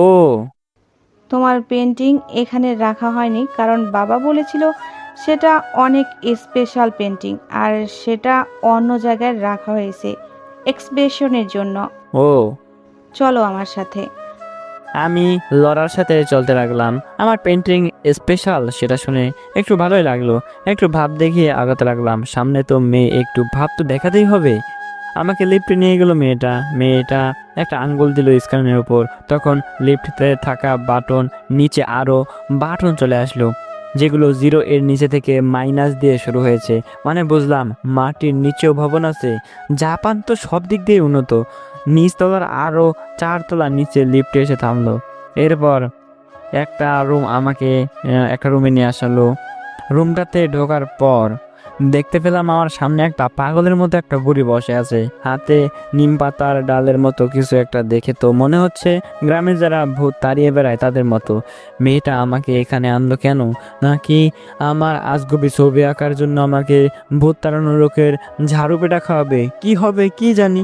তোমার পেন্টিং এখানে রাখা হয়নি কারণ বাবা বলেছিল সেটা অনেক স্পেশাল পেন্টিং, আর সেটা অন্য জায়গায় রাখা হয়েছে এক্সিবিশনের জন্য। ও। চলো আমার সাথে। আমি লড়ার সাথে চলতে লাগলাম। আমার পেন্টিং স্পেশাল সেটা শুনে একটু ভালোই লাগলো। একটু ভাব দেখিয়ে আগাতে লাগলাম। সামনে তো মেয়ে, একটু ভাব তো দেখাতেই হবে। আমাকে লিফটে নিয়ে গেল মেয়েটা একটা আঙ্গুল দিল স্ক্রিনের উপর। তখন লিফটে থাকা বাটন নিচে আরও বাটন চলে আসলো, যেগুলো 0 এর নিচে থেকে মাইনাস দিয়ে শুরু হয়েছে। মানে বুঝলাম মাটির নিচেও ভবন আছে। জাপান তো সব দিক দিয়ে উন্নত। নিচতলার আরও 4 তলা নিচে লিফটে এসে থামলো। এরপর একটা রুমে নিয়ে আসালো। রুমটাতে ঢোকার পর দেখতে পেলাম আমার সামনে একটা পাগলের মতো একটা বুড়ি বসে আছে, হাতে নিম পাতার ডালের মতো কিছু একটা। দেখে তো মনে হচ্ছে গ্রামে যারা ভূত তাড়িয়ে বেড়ায় তাদের মতো। মেয়েটা আমাকে এখানে আনলো কেন? নাকি আমার আজগুবি ছবি আঁকার জন্য আমাকে ভূত তাড়ানোর লোকের ঝাড়ু পেটা খাওয়াবে? কি হবে কি জানি।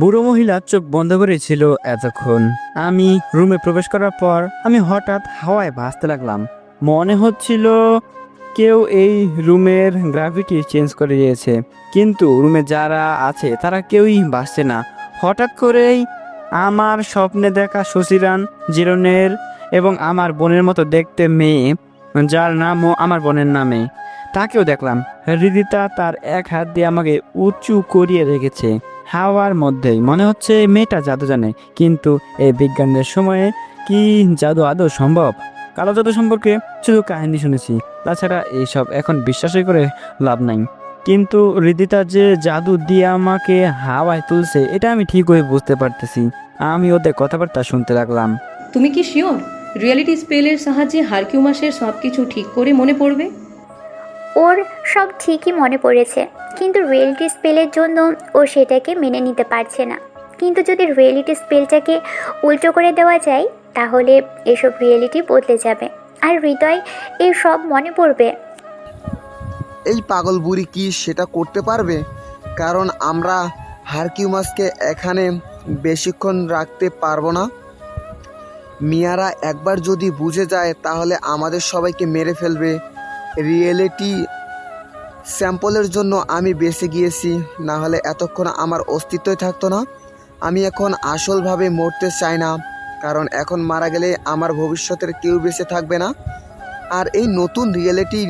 বুড়ো মহিলা চোখ বন্ধ করে ছিল এতক্ষণ। আমি রুমে প্রবেশ করার পর আমি হঠাৎ হাওয়ায় ভাসতে লাগলাম। মনে হচ্ছিল কেউ এই রুমের গ্র্যাভিটি চেঞ্জ করে দিয়েছে, কিন্তু রুমে যারা আছে তারা কেউই ভাসছে না। হঠাৎ করেই আমার স্বপ্নে দেখা সুশীলান, জিরনের এবং আমার বোনের মতো দেখতে মেয়ে, যার নামও আমার বোনের নামে, তাকেও দেখলাম। হৃদিতা তার এক হাত দিয়ে আমাকে উঁচু করিয়ে রেখেছে হাওয়ার মধ্যেই। মনে হচ্ছে মেয়েটা জাদু জানে, কিন্তু এই বিজ্ঞানের সময়ে কি জাদু আদৌ সম্ভব? কালো জাদু সম্পর্কে শুধু কাহিনী শুনেছি, তাছাড়া এইসব এখন বিশ্বাসই করে লাভ নাই। কিন্তু হৃদিতা যে জাদু দিয়ে আমাকে হাওয়ায় তুলছে এটা আমি ঠিকই বুঝতে পারতেছি। আমি ওদের কথাবার্তা শুনতে লাগলাম। তুমি কি শিওর রিয়েলিটি স্পেলের সাহায্যে হারকিউমাসের সব কিছু ঠিক করে মনে পড়বে? ওর সব ঠিকই মনে পড়েছে, কিন্তু রিয়েলিটি স্পেলের জন্য ও সেটাকে মেনে নিতে পারছে না। কিন্তু যদি রিয়েলিটি স্পেলটাকে উল্টো করে দেওয়া যায় তাহলে এসব রিয়েলিটি বদলে যাবে, আর হৃদয় এই সব মনে পড়বে। এই পাগল বুড়ি কি সেটা করতে পারবে? কারণ আমরা হারকিউমাসকে এখানে বেশিক্ষণ রাখতে পারবো না। মিয়ারা একবার যদি বুঝে যায় তাহলে আমাদের সবাইকে মেরে ফেলবে। রিয়েলিটি স্যাম্পলের জন্য আমি বেঁচে গিয়েছি, না হলে এতক্ষণ আমার অস্তিত্বই থাকতো না। আমি এখন আসলভাবে মরতে চাই না, কারণ এখন মারা গেলে আমার ভবিষ্যতের কেউ বেঁচে থাকবে না। আর এই নতুন রিয়েলিটি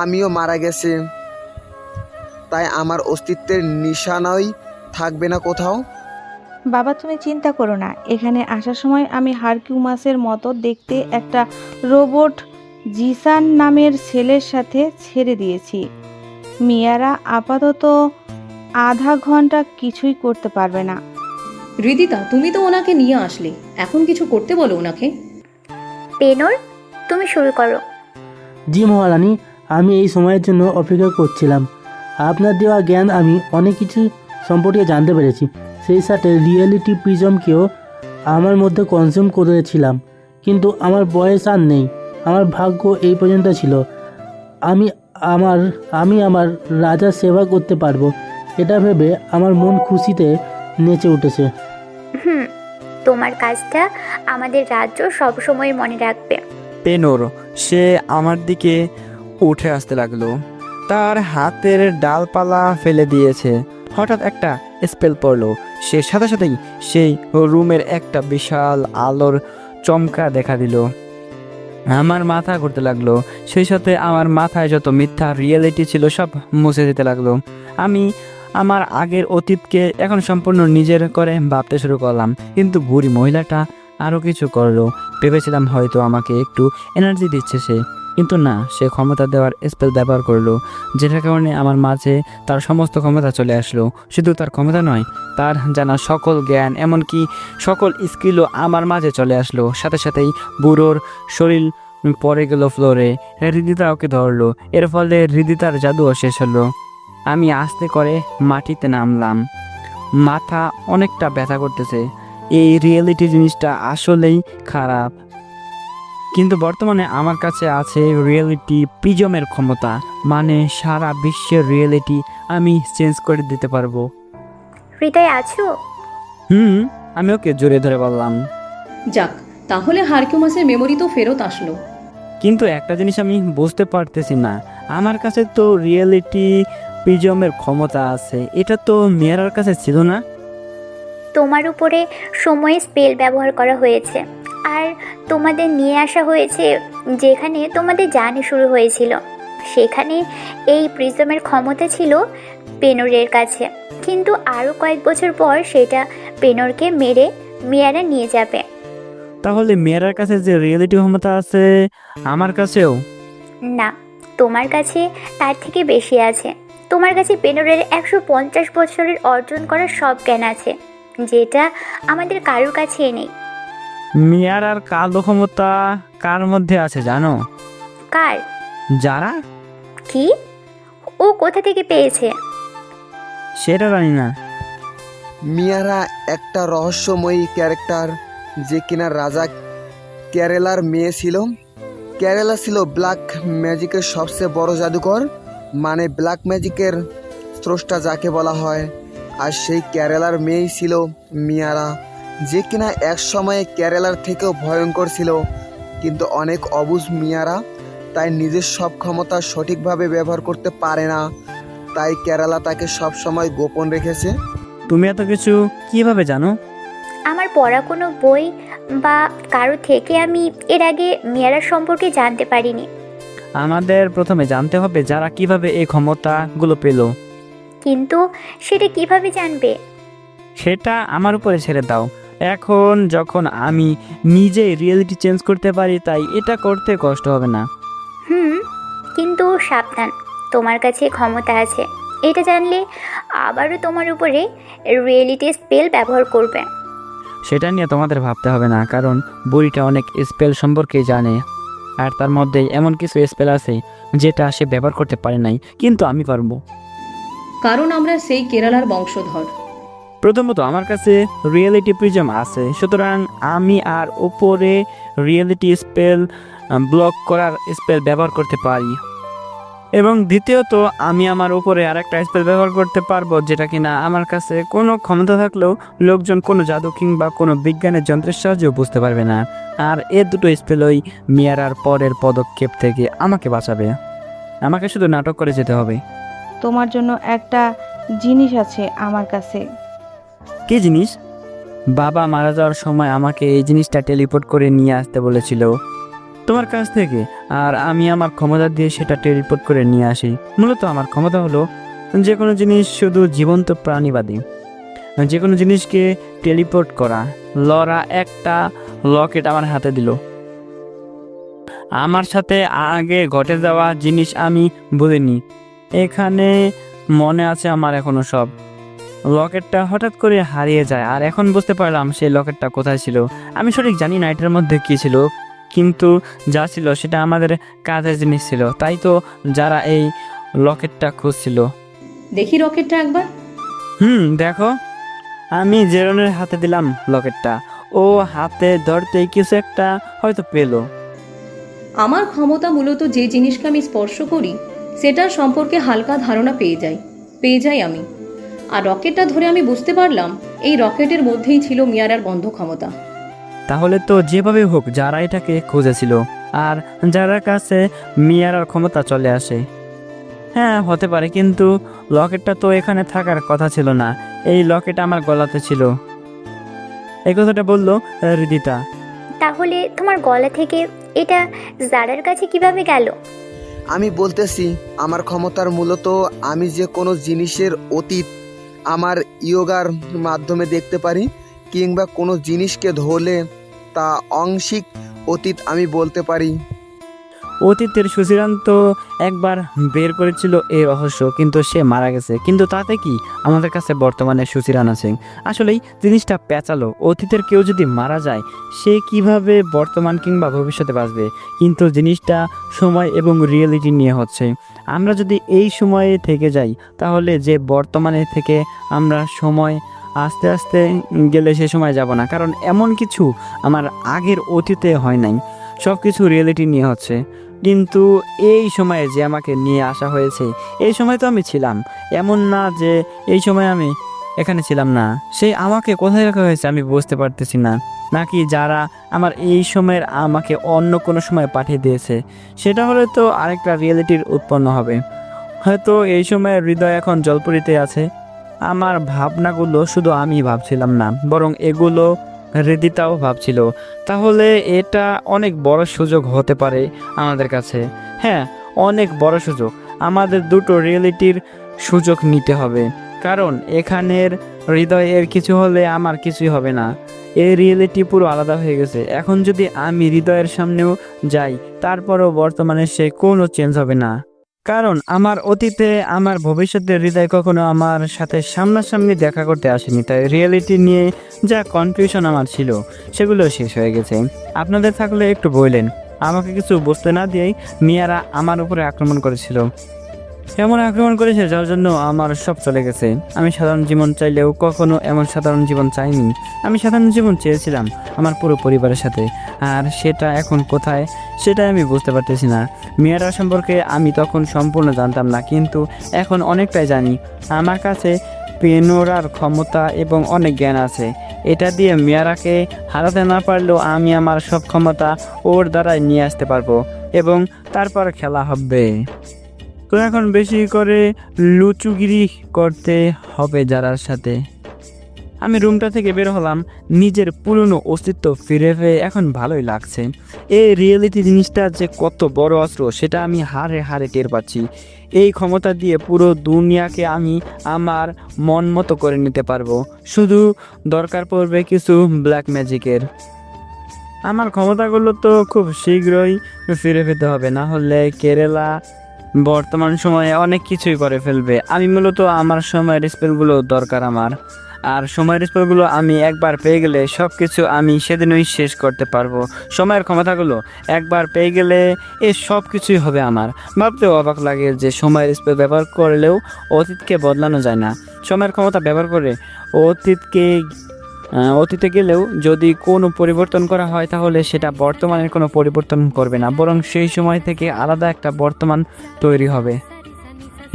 আমিও মারা গেছে, তাই আমার অস্তিত্বের নিশানাই থাকবে না কোথাও। বাবা তুমি চিন্তা করো না, এখানে আসার সময় আমি হারকিউমাসের মতো দেখতে একটা রোবট জিসান নামের ছেলের সাথে ছেড়ে দিয়েছি। মিয়ারা আপাতত আধা ঘন্টা কিছুই করতে পারবে না। হৃদিতা, তুমি তো ওনাকে নিয়ে আসলে, এখন কিছু করতে বলো ওনাকে। পেনর, তুমি শুরু করো। জি মহারানী, আমি এই সময়ের জন্য অপেক্ষা করছিলাম। আপনার দেওয়া জ্ঞান আমি অনেক কিছু সম্পর্কে জানতে পেরেছি। সেই সাথে রিয়েলিটি প্রিজমকেও আমার মধ্যে কনজিউম করেছিলাম, কিন্তু আমার বয়স আর নেই। আমার ভাগ্য এই পর্যন্ত ছিল। আমি আমার রাজার সেবা করতে পারবো, এটা ভেবে আমার মন খুশিতে নেচে উঠেছে। তোমার কাজটা আমাদের রাজ্য সবসময় মনে রাখবে। পেনোর সে আমার দিকে উঠে আসতে লাগলো, তার হাতের ডালপালা ফেলে দিয়েছে। হঠাৎ একটা স্পেল পড়লো, সে সাথে সাথেই সেই রুমের একটা বিশাল আলোর চমকা দেখা দিল। আমার মাথা ঘুরতে লাগলো, সেই সাথে আমার মাথায় যত মিথ্যা রিয়েলিটি ছিল সব মুছে যেতে লাগলো। আমি আমার আগের অতীতকে এখন সম্পূর্ণ নিজের করে ভাবতে শুরু করলাম। কিন্তু বুড়ি মহিলাটা আরও কিছু করলো। ভেবেছিলাম হয়তো আমাকে একটু এনার্জি দিচ্ছে সে, কিন্তু না, সে ক্ষমতা দেওয়ার স্পেল ব্যবহার করলো, যেটার কারণে আমার মাঝে তার সমস্ত ক্ষমতা চলে আসলো। শুধু তার ক্ষমতা নয়, তার জানা সকল জ্ঞান, এমনকি সকল স্কিলও আমার মাঝে চলে আসলো। সাথে সাথেই বুড়োর শরীর পড়ে গেল ফ্লোরে। হৃদিতা ওকে ধরলো, এর ফলে হৃদিতার জাদুও শেষ হলো। আমি আস্তে করে মাটিতে নামলাম, মাথা অনেকটা ব্যথা করতেছে। এই রিয়েলিটি জিনিসটা আসলেই খারাপ, কিন্তু বর্তমানে আমার কাছে আছে রিয়েলিটি প্রিজমের ক্ষমতা, মানে সারা বিশ্বের রিয়েলিটি আমি চেঞ্জ করে দিতে পারবো। হৃদয় আছো? আমি ওকে জোরে ধরে বললাম। যাক, তাহলে হারকিউমাসের মেমোরি তো ফেরত আসলো। কিন্তু একটা জিনিস আমি বুঝতে পারতেছি না, আমার কাছে তো রিয়েলিটি প্রিজমের ক্ষমতা আছে, এটা তো মেয়েরার কাছে ছিল না। তোমার উপরে সময়ে স্পেল ব্যবহার করা হয়েছে, আর তোমাদের নিয়ে আসা হয়েছে যেখানে তোমাদের জার্নি শুরু হয়েছিল। সেখানে এই প্রিজমের ক্ষমতা ছিল পেনরের কাছে, কিন্তু আরও কয়েক বছর পর সেটা পেনরকে মেরে মিয়ারা নিয়ে যাবে। তাহলে মেয়েরার কাছে যে রিয়েলিটি ক্ষমতা আছে আমার কাছেও? না, তোমার কাছে তার থেকে বেশি আছে। তোমার কাছে পেনরের 150 বছরের অর্জন করার সব জ্ঞান আছে, যেটা আমাদের কারোর কাছে নেই। মেয়ার আর কালো ক্ষমতা কার মধ্যে আছে জানো? কার? যারা? কি? ও কোথা থেকে পেয়েছে? সেটা জানি না। মিয়ারা একটা রহস্যময়ী ক্যারেক্টার, যে কিনা রাজা কেরালার মেয়ে ছিল। কেরালা ছিল ব্ল্যাক ম্যাজিকের সবচেয়ে বড় জাদুকর, মানে ব্ল্যাক ম্যাজিকের স্রষ্টা যাকে বলা হয়। আর সেই কেরালার মেয়েই ছিল মিয়ারা, যে কিনা এক সময়ে কেরালার থেকেও ভয়ঙ্কর ছিল। কিন্তু অনেক অবুঝ মিয়ারা, তাই নিজের সব ক্ষমতা সঠিকভাবে ব্যবহার করতে পারে না, তাই কেরালা তাকে সবসময় গোপন রেখেছে। তুমি এত কিছু কিভাবে জানো? আমার পড়া কোনো বই বা কারো থেকে আমি এর আগে মিয়ারা সম্পর্কে জানতে পারিনি। আমাদের প্রথমে জানতে হবে যারা কিভাবে এই ক্ষমতাগুলো পেল। কিন্তু সেটা কিভাবে জানবে? সেটা আমার উপরে ছেড়ে দাও। এখন যখন আমি নিজে রিয়েলিটি চেঞ্জ করতে পারি, তাই এটা করতে কষ্ট হবে না। কিন্তু সাবধান, তোমার কাছে ক্ষমতা আছে, এটা জানলে আবারও তোমার উপরে রিয়েলিটি স্পেল ব্যবহার করবে। সেটা নিয়ে তোমাদের ভাবতে হবে না, কারণ বুড়িটা অনেক স্পেল সম্পর্কে জানে, আর তার মধ্যে এমন কিছু স্পেল আছে যেটা সে ব্যবহার করতে পারে নাই, কিন্তু আমি পারবো। কারণ আমরা সেই কেরালার বংশধর। প্রথমত আমার কাছে রিয়েলিটি প্রিজম আছে, সুতরাং আমি আর উপরে রিয়েলিটি স্পেল ব্লক করার স্পেল ব্যবহার করতে পারি। এবং দ্বিতীয়ত আমি আমার উপরে আরেকটা স্পেল ব্যবহার করতে পারবো, যেটা কিনা আমার কাছে কোনো ক্ষমতা থাকলেও লোকজন কোনো জাদু কিংবা কোনো বিজ্ঞানের যন্ত্রের সাহায্যেও বুঝতে পারবে না। আর এ দুটো স্পেলই মিয়ারার পরের পদক্ষেপ থেকে আমাকে বাঁচাবে। আমাকে শুধু নাটক করে যেতে হবে। তোমার জন্য একটা জিনিস আছে আমার কাছে। কি জিনিস? বাবা মারা যাওয়ার সময় আমাকে এই জিনিসটা টেলিপোর্ট করে নিয়ে আসতে বলেছিল তোমার কাছ থেকে, আর আমি আমার ক্ষমতা দিয়ে সেটা টেলিপোর্ট করে নিয়ে আসি। মূলত আমার ক্ষমতা হলো যে কোনো জিনিস, শুধু জীবন্ত প্রাণীবাদী, যে কোনো জিনিসকে টেলিপোর্ট করা। লরা একটা লকেট আমার হাতে দিল। আমার সাথে আগে ঘটে যাওয়া জিনিস আমি বলিনি, এখানে মনে আছে আমার এখনো সব। লকেটটা হঠাৎ করে হারিয়ে যায়, আর এখন বুঝতে পারলাম সেই লকেটটা কোথায় ছিল। আমি সঠিক জানি না এটার মধ্যে কী ছিল, কিন্তু যা ছিল সেটা আমাদের কাজের জিনিস ছিল। তাই তো যারা এই লকেটটা খুঁজছিল। দেখি রকেটটা একবার। দেখো, আমি জেরনের হাতে দিলাম লকেটটা। ও হাতে ধরতেই কিছু একটা হয়তো পেলো। আমার ক্ষমতা মূলত যে জিনিসকে আমি স্পর্শ করি সেটার সম্পর্কে হালকা ধারণা পেয়ে যাই আমি। আর রকেটটা ধরে আমি বুঝতে পারলাম এই রকেটের মধ্যেই ছিল মিয়ারার বন্ধ ক্ষমতা। তাহলে তো যেভাবে হোক যারা এটাকে খুঁজেছিল, আর যারা কাছে মিয়ারার ক্ষমতা চলে আসে। হ্যাঁ, হতে পারে, কিন্তু লকেটটা তো এখানে থাকার কথা ছিল না। এই লকেট আমার গলাতে ছিল। এই কথাটা বললো হৃদিতা। তাহলে তোমার গলা থেকে এটা জারার কাছে কিভাবে গেল? আমি বলতেছি, আমার ক্ষমতার মূলত আমি যে কোনো জিনিসের অতীত আমার ইয়োগার মাধ্যমে দেখতে পারি, কিংবা কোনো জিনিসকে ধরলে তা আংশিক অতীত আমি বলতে পারি। অতীতের সুচিরান তো একবার বের করেছিল এই রহস্য, কিন্তু সে মারা গেছে। কিন্তু তাতে কি, আমাদের কাছে বর্তমানে সুচিরান আছে। আসলেই জিনিসটা পেঁচালো। অতীতের কেউ যদি মারা যায়, সে কিভাবে বর্তমান কিংবা ভবিষ্যতে বাঁচবে? কিন্তু জিনিসটা সময় এবং রিয়েলিটি নিয়ে হচ্ছে। আমরা যদি এই সময়ে থেকে যাই, তাহলে যে বর্তমানে থেকে আমরা সময় আস্তে আস্তে গেলে সে সময় যাব না, কারণ এমন কিছু আমার আগের অতীতে হয় নাই। সব কিছু রিয়েলিটি নিয়ে হচ্ছে। কিন্তু এই সময়ে যে আমাকে নিয়ে আসা হয়েছে, এই সময় তো আমি ছিলাম। এমন না যে এই সময় আমি এখানে ছিলাম না। সেই আমাকে কোথায় রাখা হয়েছে আমি বুঝতে পারতেছি না। নাকি যারা আমার এই সময়ের আমাকে অন্য কোনো সময় পাঠিয়ে দিয়েছে, সেটা হলে তো আরেকটা রিয়েলিটির উৎপন্ন হবে। হয়তো এই সময় হৃদয় এখন জলপুরিতে আছে। আমার ভাবনাগুলো শুধু আমি ভাবছিলাম না, বরং এগুলো হৃদিতাও ভাবছিল। তাহলে এটা অনেক বড় সুযোগ হতে পারে আমাদের কাছে। হ্যাঁ, অনেক বড় সুযোগ। আমাদের দুটো রিয়েলিটির সুযোগ নিতে হবে, কারণ এখানের হৃদয়ের কিছু হলে আমার কিছুই হবে না। এই রিয়েলিটি পুরো আলাদা হয়ে গেছে। এখন যদি আমি হৃদয়ের সামনেও যাই, তারপরও বর্তমানে সে কোনো চেঞ্জ হবে না, কারণ আমার অতীতে আমার ভবিষ্যতের হৃদয় কখনো আমার সাথে সামনাসামনি দেখা করতে আসেনি। তাই রিয়েলিটি নিয়ে যা কনফিউশন আমার ছিল, সেগুলো শেষ হয়ে গেছে। আপনাদের থাকলে একটু বললেন। আমাকে কিছু বুঝতে না দিয়েই মিয়ারা আমার উপরে আক্রমণ করেছিল। এমন আক্রমণ করেছে যার জন্য আমার সব চলে গেছে। আমি সাধারণ জীবন চাইলেও কখনো এমন সাধারণ জীবন চাইনি। আমি সাধারণ জীবন চেয়েছিলাম আমার পুরো পরিবারের সাথে, আর সেটা এখন কোথায় সেটাই আমি বুঝতে পারতেছি না। মিয়ারা সম্পর্কে আমি তখন সম্পূর্ণ জানতাম না, কিন্তু এখন অনেকটাই জানি। আমার কাছে পেনোরার ক্ষমতা এবং অনেক জ্ঞান আছে। এটা দিয়ে মিয়ারাকে হারাতে না পারলেও আমি আমার সব ক্ষমতা ওর দ্বারাই নিয়ে আসতে পারবো, এবং তারপর খেলা হবে। তো এখন বেশি করে লুচুগিরি করতে হবে যারার সাথে। আমি রুমটা থেকে বের হলাম, নিজের পুরনো অস্তিত্ব ফিরে পেয়ে এখন ভালোই লাগছে। এই রিয়েলিটি জিনিসটা যে কত বড় অস্ত্র সেটা আমি হাড়ে হাড়ে টের পাচ্ছি। এই ক্ষমতা দিয়ে পুরো দুনিয়াকে আমি আমার মন মতো করে নিতে পারবো। শুধু দরকার পড়বে কিছু ব্ল্যাক ম্যাজিকের। আমার ক্ষমতাগুলো তো খুব শীঘ্রই ফিরে পেতে হবে, না হলে কেরালা বর্তমান সময়ে অনেক কিছুই করে ফেলবে। আমি মূলত আমার সময়ের স্পেলগুলো দরকার আমার, আর সময়ের স্পেলগুলো আমি একবার পেয়ে গেলে সব কিছু আমি সেদিনই শেষ করতে পারবো। সময়ের ক্ষমতাগুলো একবার পেয়ে গেলে সব কিছুই হবে আমার। ভাবতেও অবাক লাগে যে সময়ের স্পেল ব্যবহার করলেও অতীতকে বদলানো যায় না। সময়ের ক্ষমতা ব্যবহার করে অতীতে গেলেও যদি কোনো পরিবর্তন করা হয়, তাহলে সেটা বর্তমানের কোনো পরিবর্তন করবে না, বরং সেই সময় থেকে আলাদা একটা বর্তমান তৈরি হবে।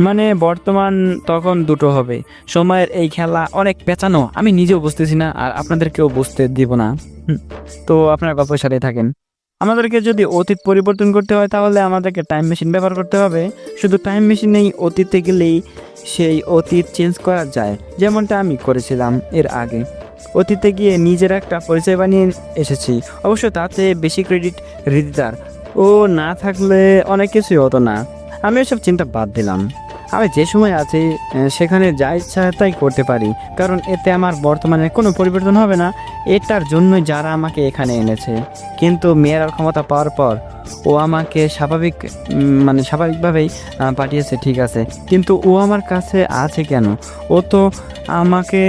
মানে বর্তমান তখন দুটো হবে। সময়ের এই খেলা অনেক পেঁচানো, আমি নিজেও বুঝতেছি না, আর আপনাদেরকেও বুঝতে দিব না। তো আপনার গল্পের সাথে থাকেন। আমাদেরকে যদি অতীত পরিবর্তন করতে হয় তাহলে আমাদেরকে টাইম মেশিন ব্যবহার করতে হবে। শুধু টাইম মেশিনেই অতীতে গেলেই সেই অতীত চেঞ্জ করা যায়, যেমনটা আমি করেছিলাম এর আগে। অতীতে গিয়ে নিজের একটা পরিচয় বানিয়ে এসেছি। অবশ্য তাতে বেশি ক্রেডিট হৃদিতার। ও না থাকলে অনেক কিছুই হতো না। আমি এসব চিন্তা বাদ দিলাম। আমি যে সময় আছি সেখানে যা ইচ্ছা তাই করতে পারি, কারণ এতে আমার বর্তমানে কোনো পরিবর্তন হবে না। এটার জন্যই যারা আমাকে এখানে এনেছে। কিন্তু মেয়েরার ক্ষমতা পাওয়ার পর ও আমাকে স্বাভাবিকভাবেই পাঠিয়েছে, ঠিক আছে, কিন্তু ও আমার কাছে আছে কেন? ও তো আমাকে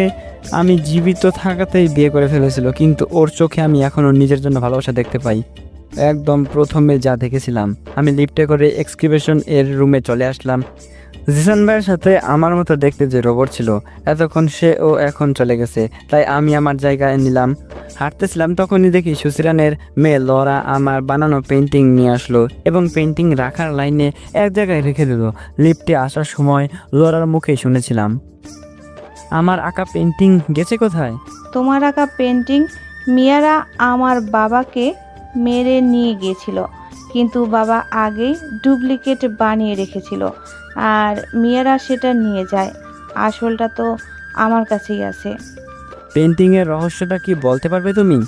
আমি জীবিত থাকাতেই বিয়ে করে ফেলেছিল, কিন্তু ওর চোখে আমি এখনও নিজের জন্য ভালোবাসা দেখতে পাই। একদম প্রথমে যা দেখেছিলাম, আমি লিফটে করে এক্সক্রিবেশন এর রুমে চলে আসলাম। জিসান ভাইয়ের সাথে আমার মতো দেখতে যে রোবট ছিল, এতক্ষণ ও এখন চলে গেছে, তাই আমি আমার জায়গায় নিলাম। হাঁটতেছিলাম, তখনই দেখি সুসিরানের মেয়ে লরা আমার বানানো পেন্টিং নিয়ে আসলো এবং পেন্টিং রাখার লাইনে এক জায়গায় রেখে দিল। লিফটে আসার সময় লরার মুখেই শুনেছিলাম, আমার আঁকা পেন্টিং গেছে কোথায়? তোমার আঁকা পেন্টিং মিয়ারা আমার বাবাকে মেরে নিয়ে গিয়েছিল, কিন্তু বাবা আগেই ডুপ্লিকেট বানিয়ে রেখেছিল আর মিয়ারা সেটা নিয়ে যায়। আসলটা তো আমার কাছেই আছে। পেন্টিংয়ের রহস্যটা কি বলতে পারবে তুমি?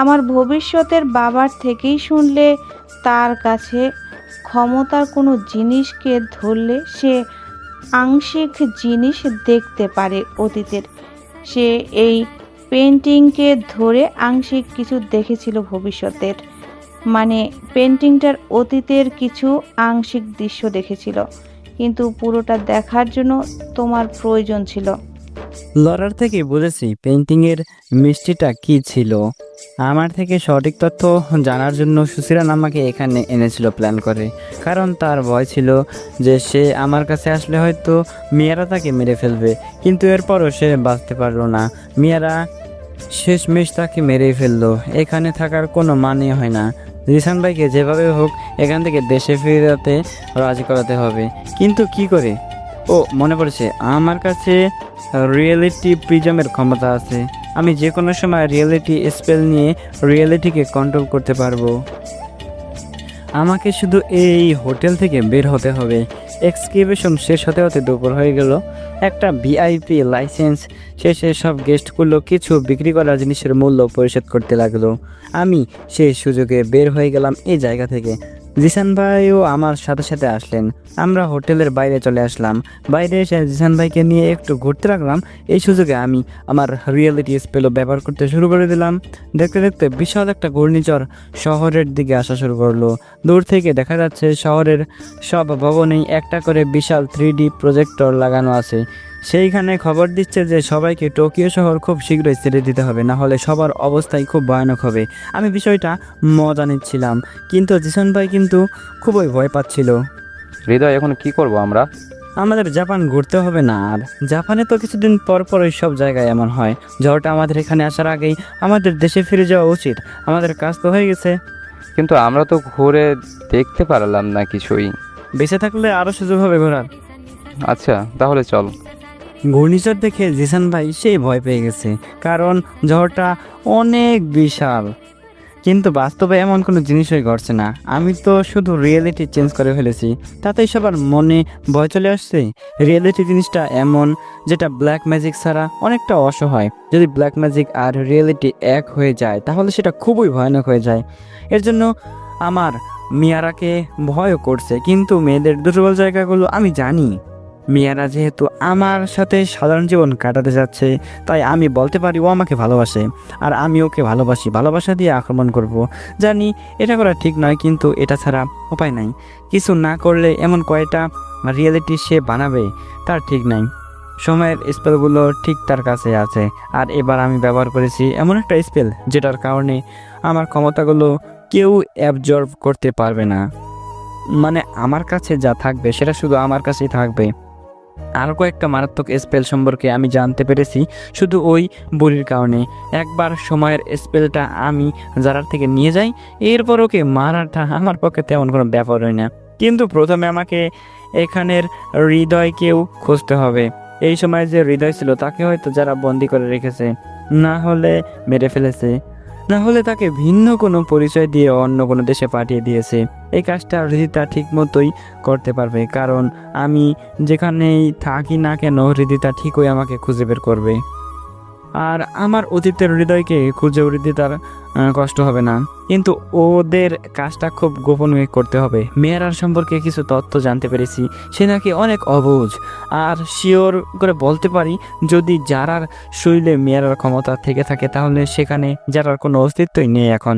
আমার ভবিষ্যতের বাবার থেকেই শুনলে, তার কাছে ক্ষমতার কোনো জিনিসকে ধরলে সে আংশিক জিনিস দেখতে পারে অতীতের। সে এই পেন্টিংকে ধরে আংশিক কিছু দেখেছিল ভবিষ্যতের, মানে পেন্টিংটার অতীতের কিছু আংশিক দৃশ্য দেখেছিল, কিন্তু পুরোটা দেখার জন্য তোমার প্রয়োজন ছিল। লরার থেকে বুঝেছি পেন্টিংয়ের মিষ্টিটা কি ছিল। আমার থেকে সঠিক তথ্য জানার জন্য সুসিরান আমাকে এখানে এনেছিল প্ল্যান করে, কারণ তার ভয় ছিল যে সে আমার কাছে আসলে হয়তো মিয়ারা তাকে মেরে ফেলবে, কিন্তু এরপরও সে বাঁচতে পারলো না। মিয়ারা শেষমেশ তাকে মেরেই ফেললো। এখানে থাকার কোনো মানে হয় না। জিসান ভাইকে যেভাবে হোক এখান থেকে দেশে ফেরাতে রাজি করাতে হবে, কিন্তু কি করে? ও মনে পড়েছে, আমার কাছে রিয়েলিটি প্রিজমের ক্ষমতা আছে। আমি যে কোনো সময় রিয়েলিটি স্পেল নিয়ে রিয়েলিটিকে কন্ট্রোল করতে পারবো। আমাকে শুধু এই হোটেল থেকে বের হতে হবে। এক্সক্রিবেশন শেষ হতে হতে দুপুর হয়ে গেল। একটা ভিআইপি লাইসেন্স শেষে সব গেস্টগুলো কিছু বিক্রি করা জিনিসের মূল্য পরিশোধ করতে লাগলো। আমি সেই সুযোগে বের হয়ে গেলাম এই জায়গা থেকে। জিসান ভাইও আমার সাথে সাথে আসলেন। আমরা হোটেলের বাইরে চলে আসলাম। বাইরে এসে জিসান ভাইকে নিয়ে একটু ঘুরতে লাগলাম। এই সুযোগে আমি আমার রিয়েলিটি স্পেলও ব্যবহার করতে শুরু করে দিলাম। দেখতে দেখতে বিশাল একটা ঘূর্ণিঝড় শহরের দিকে আসা শুরু করলো। দূর থেকে দেখা যাচ্ছে শহরের সব ভবনেই একটা করে বিশাল 3D প্রজেক্টর লাগানো আছে। সেইখানে খবর দিচ্ছে যে সবাইকে টোকিও শহর খুব শীঘ্রই ছেড়ে দিতে হবে, না হলে সবার অবস্থাই খুব ভয়ানক হবে। আমি বিষয়টা মজা নিচ্ছিলাম, কিন্তু জিসান ভাই কিন্তু খুবই ভয় পাচ্ছিল। হৃদয়, এখন কি করব আমরা? আমাদের জাপান ঘুরতে হবে না আর? জাপানে তো কিছুদিন পর পর ওই সব জায়গায় এমন হয়। ঝড়টা আমাদের এখানে আসার আগেই আমাদের দেশে ফিরে যাওয়া উচিত। আমাদের কাজ তো হয়ে গেছে। কিন্তু আমরা তো ঘুরে দেখতে পারলাম না কিছুই। বেঁচে থাকলে আরও সুযোগ হবে ঘোরার। আচ্ছা, তাহলে চল। ঘূর্ণিঝড় দেখে জিসান ভাই সেই ভয় পেয়ে গেছে, কারণ ঝড়টা অনেক বিশাল। কিন্তু বাস্তবে এমন কোনো জিনিসই ঘটছে না। আমি তো শুধু রিয়েলিটি চেঞ্জ করে ফেলেছি, তাতেই সবার মনে ভয় চলে আসছে। রিয়েলিটি জিনিসটা এমন যেটা ব্ল্যাক ম্যাজিক ছাড়া অনেকটা অসহায়। যদি ব্ল্যাক ম্যাজিক আর রিয়েলিটি এক হয়ে যায় তাহলে সেটা খুবই ভয়ানক হয়ে যায়। এর জন্য আমার মিয়ারাকে ভয়ও করছে, কিন্তু মেয়েদের দুর্বল জায়গাগুলো আমি জানি। মিয়ারা যেহেতু আমার সাথে সাধারণ জীবন কাটাতে যাচ্ছে, তাই আমি বলতে পারি ও আমাকে ভালোবাসে আর আমি ওকে ভালোবাসি। ভালোবাসা দিয়ে আক্রমণ করব। জানি এটা করা ঠিক নয়, কিন্তু এটা ছাড়া উপায় নাই। কিছু না করলে এমন কয়টা রিয়েলিটি সে বানাবে তার ঠিক নাই। সময়ের স্পেলগুলো ঠিক তার কাছে আছে, আর এবার আমি ব্যবহার করেছি এমন একটা স্পেল যেটার কারণে আমার ক্ষমতাগুলো কেউ অ্যাবজর্ব করতে পারবে না। মানে আমার কাছে যা থাকবে সেটা শুধু আমার কাছেই থাকবে। আরও কয়েকটা মারাত্মক স্পেল সম্পর্কে আমি জানতে পেরেছি শুধু ওই বুড়ির কারণে। একবার সময়ের স্পেলটা আমি যারার থেকে নিয়ে যাই, এরপর ওকে মারাটা আমার পক্ষে তেমন কোনো ব্যাপার হয় না। কিন্তু প্রথমে আমাকে এখানের হৃদয়কেও খুঁজতে হবে। এই সময় যে হৃদয় ছিল তাকে হয়তো যারা বন্দি করে রেখেছে, না হলে মেরে ফেলেছে। না হলে তাকে ভিন্ন কোনো পরিচয় দিয়ে অন্য কোনো দেশে পাঠিয়ে দিয়েছে। এই কাজটা হৃদিতা ঠিক মতোই করতে পারবে, কারণ আমি যেখানেই থাকি না কেন হৃদিতা ঠিকই আমাকে খুঁজে বের করবে। আর আমার অতীতের হৃদয়কে খুঁজে হৃদিতার কষ্ট হবে না, কিন্তু ওদের কাজটা খুব গোপনে করতে হবে। মেয়েরার সম্পর্কে কিছু তথ্য জানতে পেরেছি, সে নাকি অনেক অবুঝ। আর শিওর করে বলতে পারি, যদি যারার শরীরে মেয়েরার ক্ষমতা থেকে থাকে তাহলে সেখানে যারার কোনো অস্তিত্বই নেই এখন।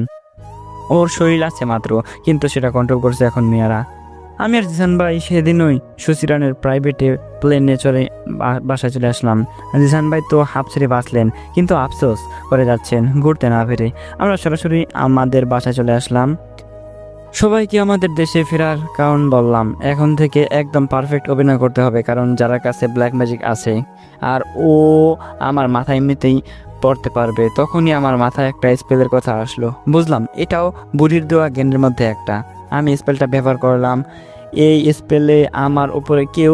ওর শরীর আছে মাত্র, কিন্তু সেটা কন্ট্রোল করছে এখন মেয়েরা। আমি আর জিসান ভাই সেদিনই সুসিরানের প্রাইভেটে প্লেনে চড়ে বাসায় চলে আসলাম। জিসান ভাই তো হাফ ছেড়ে বাঁচলেন, কিন্তু আফসোস করে যাচ্ছেন ঘুরতে না পেরে। আমরা সরাসরি আমাদের বাসায় চলে আসলাম। সবাইকে আমাদের দেশে ফেরার কারণ বললাম। এখন থেকে একদম পারফেক্ট অভিনয় করতে হবে, কারণ যার কাছে ব্ল্যাক ম্যাজিক আছে আর ও আমার মাথায় এমনিতেই পড়তে পারবে। তখনই আমার মাথায় একটা স্পেলের কথা আসলো। বুঝলাম এটাও বুড়ির দেওয়া জ্ঞানের মধ্যে একটা। আমি স্পেলটা ব্যবহার করলাম। এই স্পেলে আমার উপরে কেউ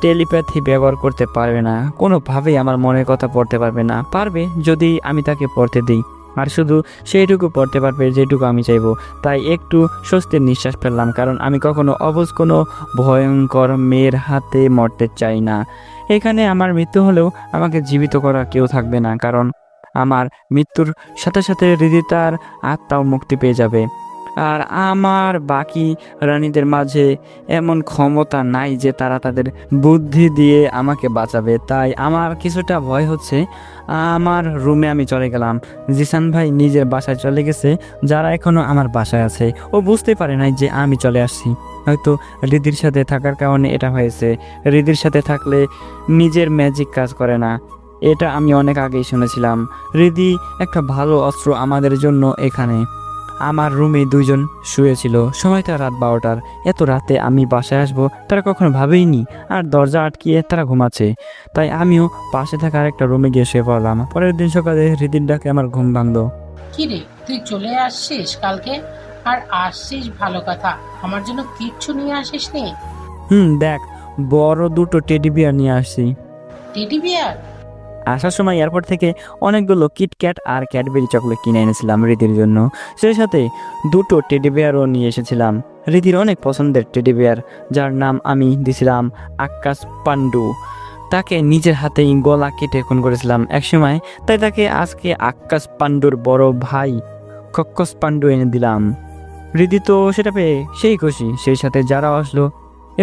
টেলিপ্যাথি ব্যবহার করতে পারবে না, কোনোভাবেই আমার মনের কথা পড়তে পারবে না। পারবে যদি আমি তাকে পড়তে দিই, আর শুধু সেইটুকু পড়তে পারবে যেটুকু আমি চাইবো। তাই একটু স্বস্তির নিঃশ্বাস ফেললাম, কারণ আমি কখনো অবুঝ কোনো ভয়ঙ্কর মেয়ের হাতে মরতে চাই না। এখানে আমার মৃত্যু হলেও আমাকে জীবিত করা কেউ থাকবে না, কারণ আমার মৃত্যুর সাথে সাথে হৃদিতার আত্মাও মুক্তি পেয়ে যাবে। আর আমার বাকি রানীদের মাঝে এমন ক্ষমতা নাই যে তারা তাদের বুদ্ধি দিয়ে আমাকে বাঁচাবে। তাই আমার কিছুটা ভয় হচ্ছে। আমার রুমে আমি চলে গেলাম। জিসান ভাই নিজের বাসায় চলে গেছে, যারা এখনো আমার বাসায় আছে। ও বুঝতে পারে নাই যে আমি চলে আসছি। হয়তো রিদির সাথে থাকার কারণে এটা হয়েছে। রিদির সাথে থাকলে নিজের ম্যাজিক কাজ করে না, এটা আমি অনেক আগেই শুনেছিলাম। রিদি একটা ভালো অস্ত্র আমাদের জন্য। এখানে আমার রুমে দুইজন শুয়েছিল। সময়টা রাত 12টার। এত রাতে আমি বাসায় আসবো তারা কখনো ভাবেইনি। আর দরজা আটকিয়ে তারা ঘুমাচ্ছে। তাই আমিও পাশে থাকা আরেকটা রুমে গিয়ে শুয়ে পড়লাম। পরের দিন সকালে হৃদির ডাকে আমার ঘুম ভাঙলো। কি রে, তুই চলে আসছিস কালকে? আর আসছিস ভালো কথা, আমার জন্য কিচ্ছু নিয়ে আসিস নি? দেখ, বড় দুটো টেডি বিয়ার নিয়ে আসছি। Teddy bear? আসার সময় এয়ারপোর্ট থেকে অনেকগুলো কিটক্যাট আর ক্যাডবেরি চকলেট কিনে এনেছিলাম রীতির জন্য। সেই সাথে দুটো টেডি বিয়ারও নিয়ে এসেছিলাম। রীতির অনেক পছন্দের টেডি বিয়ার, যার নাম আমি দিয়েছিলাম আকাশ পান্ডু। তাকে নিজের হাতেই গলা কেটে খুন করেছিলাম একসময়, তাই তাকে আজকে আকাশ পান্ডুর বড় ভাই খক্কস পান্ডু এনে দিলাম। রীতি তো সেটা পেয়ে সেই খুশি। সেই সাথে যারাও আসলো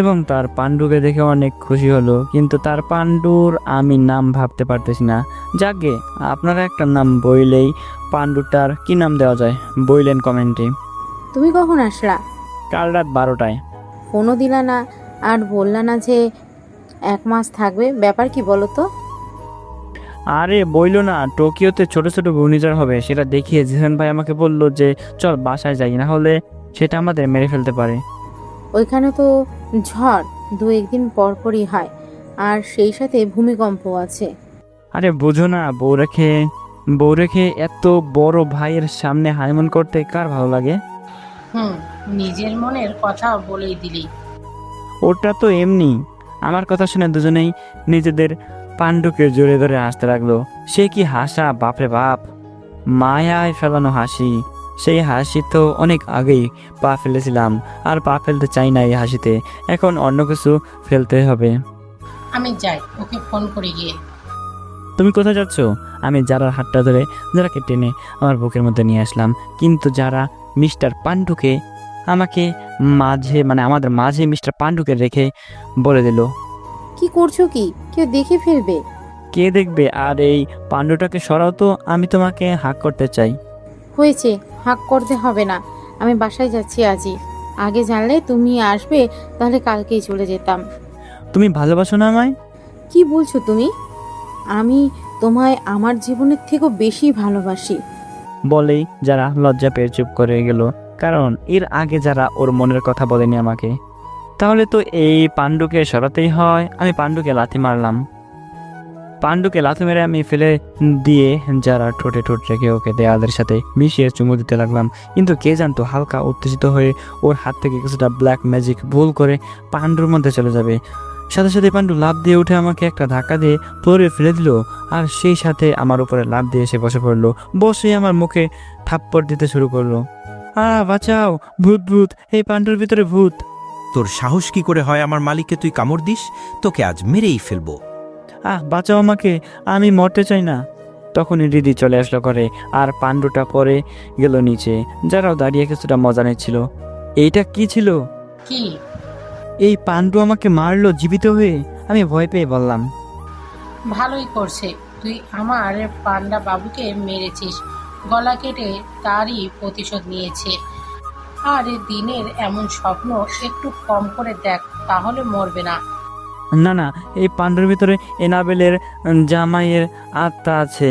এবং তার পাণ্ডুকে দেখে অনেক খুশি হলো, কিন্তু তার পাণ্ডুর আমি নাম ভাবতে পারতেছি না। যাকে আপনারা একটা নাম বইলেই পাণ্ডুটার কি নাম দেওয়া যায় বইলেন কমেন্টে। তুমি কখন আসলা? কাল রাত 12টায়। ফোনও দিলা না, আর বললা না যে 1 মাস থাকবে। ব্যাপার কি বলো তো? আরে বইলো না, টোকিওতে ছোট ছোট ঘূর্ণিঝড় হবে সেটা দেখিয়ে জিসান ভাই আমাকে বললো যে চল বাসায় যাই, না হলে সেটা আমাদের মেরে ফেলতে পারে। ওইখানে তো ঝড় 2-1 দিন পর পরই হয়, আর সেই সাথে ভূমিকম্প আছে। আরে বুঝো না, বউ রেখে এত বড় ভাইয়ের সামনে হানিমুন করতে কার ভালো লাগে? নিজের মনের কথা বলেই দিলি। ওটা তো এমনি। আমার কথা শুনে দুজনেই নিজেদের পাণ্ডুকে জড়িয়ে ধরে হাসতে লাগলো। সে কি হাসা, বাপরে বাপ, মায়ায় ফেলানো হাসি। সেই হাসি তো অনেক আগেই পা ফেলেছিলাম, আর পা ফেলতে চাই না এই হাসিতে। এখন অন্য কিছু ফেলতে হবে। আমি যাই, ওকে ফোন করে গিয়ে। তুমি কোথায় যাচ্ছ? আমি যারার হাতটা ধরে যারাকে টেনে আমার বুকের মধ্যে নিয়ে আসলাম, কিন্তু যারা মিস্টার পাণ্ডুকে আমাকে আমাদের মাঝে মিস্টার পাণ্ডুকে রেখে বলে দিল। কি করছো কি? কেউ দেখে ফেলবে। কে দেখবে? আর এই পাণ্ডুটাকে সরাও তো, আমি তোমাকে হাক করতে চাই। হয়েছে, হাঁক করতে হবে না। আমি বাসায় যাচ্ছি আজই। আগে জানলে তুমি আসবে, তাহলে কালকেই চলে যেতাম। তুমি ভালোবাসো না আমায়? কি বলছো তুমি? আমি তোমায় আমার জীবনের থেকেও বেশি ভালোবাসি। বলেই যারা লজ্জা পেয়ে চুপ করে গেল, কারণ এর আগে যারা ওর মনের কথা বলেনি আমাকে। তাহলে তো এই পাণ্ডুকে সরাতেই হয়। আমি পাণ্ডুকে লাথি মারলাম। পাণ্ডুকে লাথি মেরে আমি ফেলে দিয়ে যারা ঠোঁটে ঠোঁট রেখে ওকে দেয়ালের সাথে মিশিয়ে চুমু দিতে লাগলাম। কিন্তু কে জানতো হালকা উত্তেজিত হয়ে ওর হাত থেকে কিছুটা ব্ল্যাক ম্যাজিক ভুল করে পাণ্ডুর মধ্যে চলে যাবে। সাথে সাথে পান্ডু লাফ দিয়ে উঠে আমাকে একটা ধাক্কা দিয়ে ফ্লোরে ফেলে দিল, আর সেই সাথে আমার উপরে লাফ দিয়ে এসে বসে পড়লো। বসে আমার মুখে থাপ্পড় দিতে শুরু করলো। বাঁচাও, ভূত ভূত, এই পান্ডুর ভিতরে ভূত। তোর সাহস কি করে হয় আমার মালিককে তুই কামড় দিস? তোকে আজ মেরেই ফেলবো। বাঁচাও আমাকে, আমি মরতে চাই না। তখনই রিদি চলে আসলো করে, আর পান্ডুটা পরে গেল নিচে। যারাও দাঁড়িয়ে কিছুটা মজা নিচ্ছিল। এইটা কি ছিল? কি? এই পান্ডু আমাকে মারলো জীবিত হয়ে। আমি ভয় পেয়ে বললাম, ভালোই করছে, তুই আমার পান্ডা বাবুকে মেরেছিস, গলা কেটে তারই প্রতিশোধ নিয়েছে। আর দিনের এমন স্বপ্ন একটু কম করে দেখ, তাহলে মরবে না। না না, এই পান্ডুর ভিতরে এনাবেলের জামাইয়ের আত্মা আছে।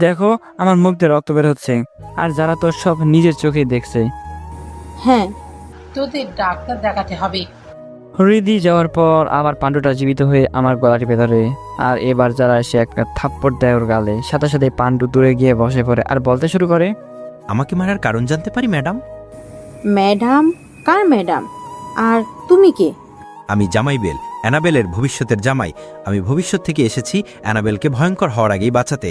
দেখো, আমার মুখ দিয়ে রক্ত বের হচ্ছে, আর যারা তো সব নিজের চোখে দেখছে। হ্যাঁ, তোদের ডাক্তার দেখাতে হবে। হৃদি যাওয়ার পর আবার পান্ডুটা জীবিত হয়ে আমার গলা টিপে ধরে, আর এবার যারা এসে একটা থাপ্পড় দেয় ওর গালে। সাথে সাথে পান্ডু দূরে গিয়ে বসে পড়ে আর বলতে শুরু করে, আমাকে মারার কারণ জানতে পারি ম্যাডাম? ম্যাডাম? কার ম্যাডাম? আর তুমি কে? আমি জামাইবেল, অ্যানাবেলের ভবিষ্যতের জামাই। আমি ভবিষ্যৎ থেকে এসেছি অ্যানাবেলকে ভয়ঙ্কর হওয়ার আগেই বাঁচাতে,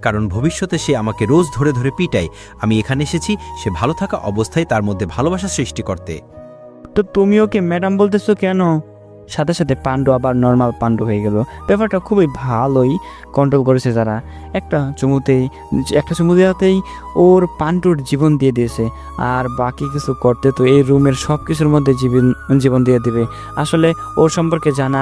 কারণ ভবিষ্যতে সে আমাকে রোজ ধরে ধরে পিটায়। আমি এখানে এসেছি সে ভালো থাকা অবস্থায় তার মধ্যে ভালোবাসা সৃষ্টি করতে। তো তুমি ওকে ম্যাডাম বলতেছো কেন? সাথে সাথে পান্ডু আবার নর্মাল পান্ডু হয়ে গেল। ব্যাপারটা খুবই ভালোই কন্ট্রোল করেছে যারা। একটা চুমু দেওয়াতেই ওর পান্ডুর জীবন দিয়ে দিয়েছে, আর বাকি কিছু করতে তো এই রুমের সব কিছুর মধ্যে জীবন দিয়ে দেবে। আসলে ওর সম্পর্কে জানা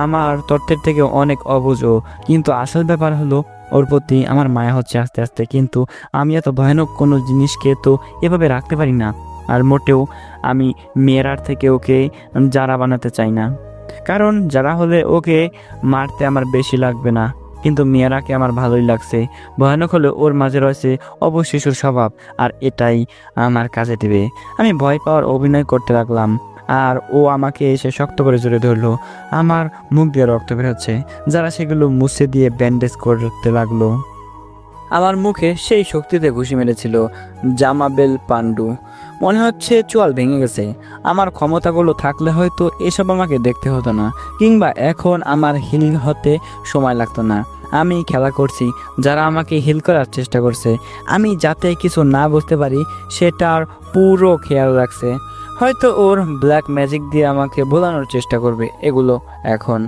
আমার তথ্যের থেকে অনেক অবুঝ, কিন্তু আসল ব্যাপার হলো ওর প্রতি আমার মায়া হচ্ছে আস্তে আস্তে। কিন্তু আমি এত ভয়ানক কোনো জিনিসকে তো এভাবে রাখতে পারি না। আর মোটেও আমি মেয়েরার থেকে ওকে যারা বানাতে চাই না, কারণ যারা হলে ওকে মারতে আমার বেশি লাগবে না, কিন্তু মেয়েরাকে আমার ভালোই লাগছে। ভয়ানক হলে ওর মাঝে রয়েছে অবশিশুর স্বভাব, আর এটাই আমার কাজে দেবে। আমি ভয় পাওয়ার অভিনয় করতে লাগলাম, আর ও আমাকে এসে শক্ত করে জড়িয়ে ধরলো। আমার মুখ দিয়ে রক্ত বেরোচ্ছে, যারা সেগুলো মুছে দিয়ে ব্যান্ডেজ করতে লাগলো। আমার মুখে সেই শক্তিতে ঘুষি মেরেছিল জামাবেল পান্ডু। মনে হচ্ছে চোয়াল ভেঙে গেছে। আমার ক্ষমতাগুলো থাকলে হয়তো এসব আমাকে দেখতে হতো না, কিংবা এখন আমার হিল হতে সময় লাগতো না। আমি খেলা করছি, যারা আমাকে হিল করার চেষ্টা করছে। আমি যাতে কিছু না বুঝতে পারি সেটার পুরো খেয়াল রাখছে। হয়তো ওর ব্ল্যাক ম্যাজিক দিয়ে আমাকে ভোলানোর চেষ্টা করবে এগুলো এখন,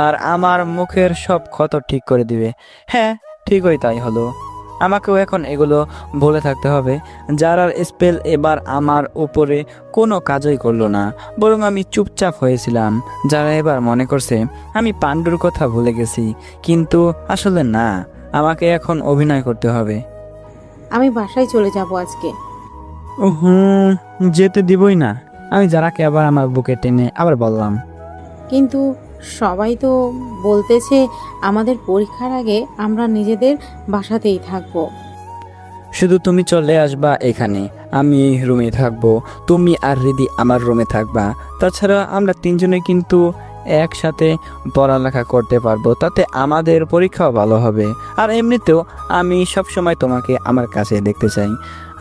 আর আমার মুখের সব ক্ষত ঠিক করে দিবে। হ্যাঁ, ঠিকই তাই হলো। আমাকেও এখন এগুলো বলে থাকতে হবে। যারার স্পেল এবার আমার উপরে কোনো কাজই করলো না, বরং আমি চুপচাপ হয়েছিলাম। যারা এবার মনে করছে আমি পান্ডুর কথা ভুলে গেছি, কিন্তু আসলে না, আমাকে এখন অভিনয় করতে হবে। আমি বাসায় চলে যাব আজকে। যেতে দিবই না। আমি যারাকে আবার আমার বুকে টেনে আবার বললাম, কিন্তু সবাই তো বলতেছে আমাদের পরীক্ষার আগে আমরা নিজেদের বাসাতেই থাকবো। শুধু তুমি চলে আসবা এখানে, আমি এই রুমে থাকবো, তুমি আর রিদি আমার রুমে থাকবা। তাছাড়া আমরা তিনজনে কিন্তু একসাথে পড়ালেখা করতে পারবো, তাতে আমাদের পরীক্ষাও ভালো হবে। আর এমনিতেও আমি সবসময় তোমাকে আমার কাছে দেখতে চাই।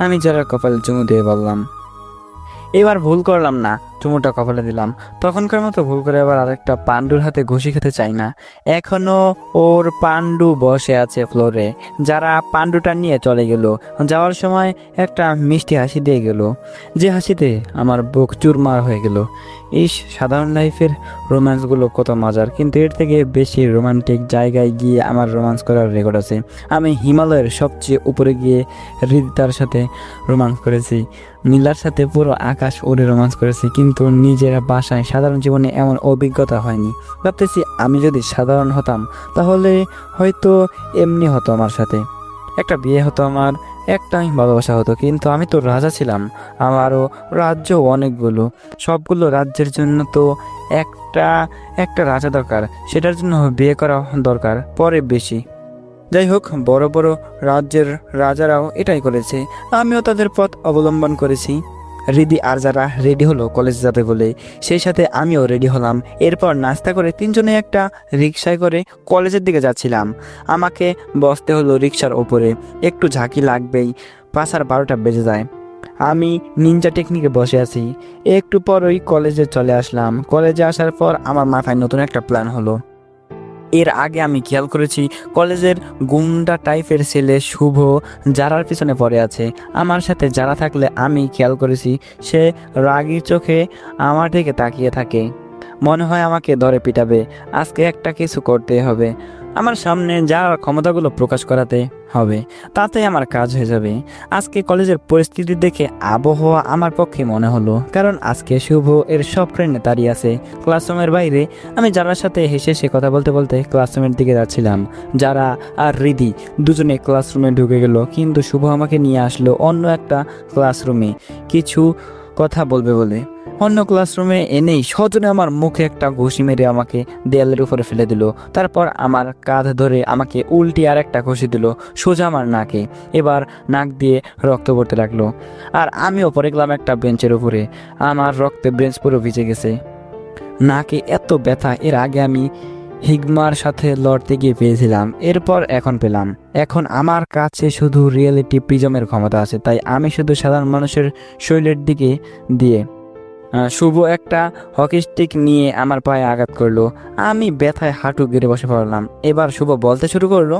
আমি যারা কপালে চুমু দিয়ে বললাম। এবার ভুল করলাম না, চুমুটা কপালে দিলাম। তখনকার মতো ভুল করে আবার আরেকটা পান্ডুর হাতে ঘুষি খেতে চাই না। এখনো ওর পান্ডু বসে আছে ফ্লোরে। যারা পান্ডুটা নিয়ে চলে গেল, যাওয়ার সময় একটা মিষ্টি হাসি দিয়ে গেল, যে হাসিতে আমার বুক চুরমার হয়ে গেল। এই সাধারণ লাইফের রোম্যান্সগুলো কত মজার, কিন্তু এর থেকে বেশি রোমান্টিক জায়গায় গিয়ে আমার রোম্যান্স করার রেকর্ড আছে। আমি হিমালয়ের সবচেয়ে উপরে গিয়ে হৃদিতার সাথে রোম্যান্স করেছি, নীলার সাথে পুরো আকাশ উড়ে রোম্যান্স করেছি, কিন্তু নিজের বাসায় সাধারণ জীবনে এমন অভিজ্ঞতা হয়নি। ভাবতেছি আমি যদি সাধারণ হতাম তাহলে হয়তো এমনি হতো, আমার সাথে একটা বিয়ে হতো, আমার একটাই ভালোবাসা হতো। কিন্তু আমি তো রাজা ছিলাম, আমারও রাজ্য অনেকগুলো। সবগুলো রাজ্যের জন্য তো একটা রাজা দরকার, সেটার জন্য বিয়ে করা দরকার পরে বেশি। যাই হোক, বড় বড় রাজ্যের রাজারাও এটাই করেছে, আমিও তাদের পথ অবলম্বন করেছি। রিদি আর যারা রেডি হলো কলেজ যাবে বলে, সেই সাথে আমিও রেডি হলাম। এরপর নাস্তা করে তিনজনে একটা রিকশায় করে কলেজের দিকে যাচ্ছিলাম। আমাকে বসতে হলো রিকশার ওপরে, একটু ঝাঁকি লাগবেই, 5 আর 12টা বেজে যায়। আমি নিনজা টেকনিকে বসে আছি। একটু পরই কলেজে চলে আসলাম। কলেজে আসার পর আমার মাথায় নতুন একটা প্ল্যান হলো। এর আগে আমি খেয়াল করেছি কলেজের গুন্ডা টাইপের ছেলে শুভ যারার পিছনে পড়ে আছে। আমার সাথে যারা থাকলে আমি খেয়াল করেছি সে রাগী চোখে আমার দিকে তাকিয়ে থাকে, মনে হয় আমাকে ধরে পিটাবে। আজকে একটা কিছু করতে হবে, আমার সামনে যার ক্ষমতাগুলো প্রকাশ করাতে হবে, তাতে আমার কাজ হয়ে যাবে। আজকে কলেজের পরিস্থিতি দেখে আবহাওয়া আমার পক্ষে মনে হলো, কারণ আজকে শুভ এর সব ফ্রেন্ড দাঁড়িয়ে আছে ক্লাসরুমের বাইরে। আমি যারার সাথে হেসে সে কথা বলতে বলতে ক্লাসরুমের দিকে যাচ্ছিলাম। যারা আর রিদি দুজনে ক্লাসরুমে ঢুকে গেল, কিন্তু শুভ আমাকে নিয়ে আসলো অন্য একটা ক্লাসরুমে কিছু কথা বলবে বলে। অন্য ক্লাসরুমে এনেই সজনে আমার মুখে একটা ঘুষি মেরে আমাকে দেয়ালের উপরে ফেলে দিল। তারপর আমার কাঁধ ধরে আমাকে উল্টি আর একটা ঘুষি দিল সোজা আমার নাকে। এবার নাক দিয়ে রক্ত পড়তে লাগলো, আর আমিও পড়ে গেলাম একটা বেঞ্চের উপরে। আমার রক্তে বেঞ্চ পুরো ভিজে গেছে। নাকে এত ব্যথা এর আগে আমি হিগমার সাথে লড়তে গিয়ে পেয়েছিলাম, এরপর এখন পেলাম। এখন আমার কাছে শুধু রিয়েলিটি প্রিজমের ক্ষমতা আছে, তাই আমি শুধু সাধারণ মানুষের শরীরের দিকে দিয়ে শুভ একটা হকি স্টিক নিয়ে আমার পায়ে আঘাত করলো। আমি ব্যথায় হাঁটু গেড়ে বসে পড়লাম। এবার শুভ বলতে শুরু করলো,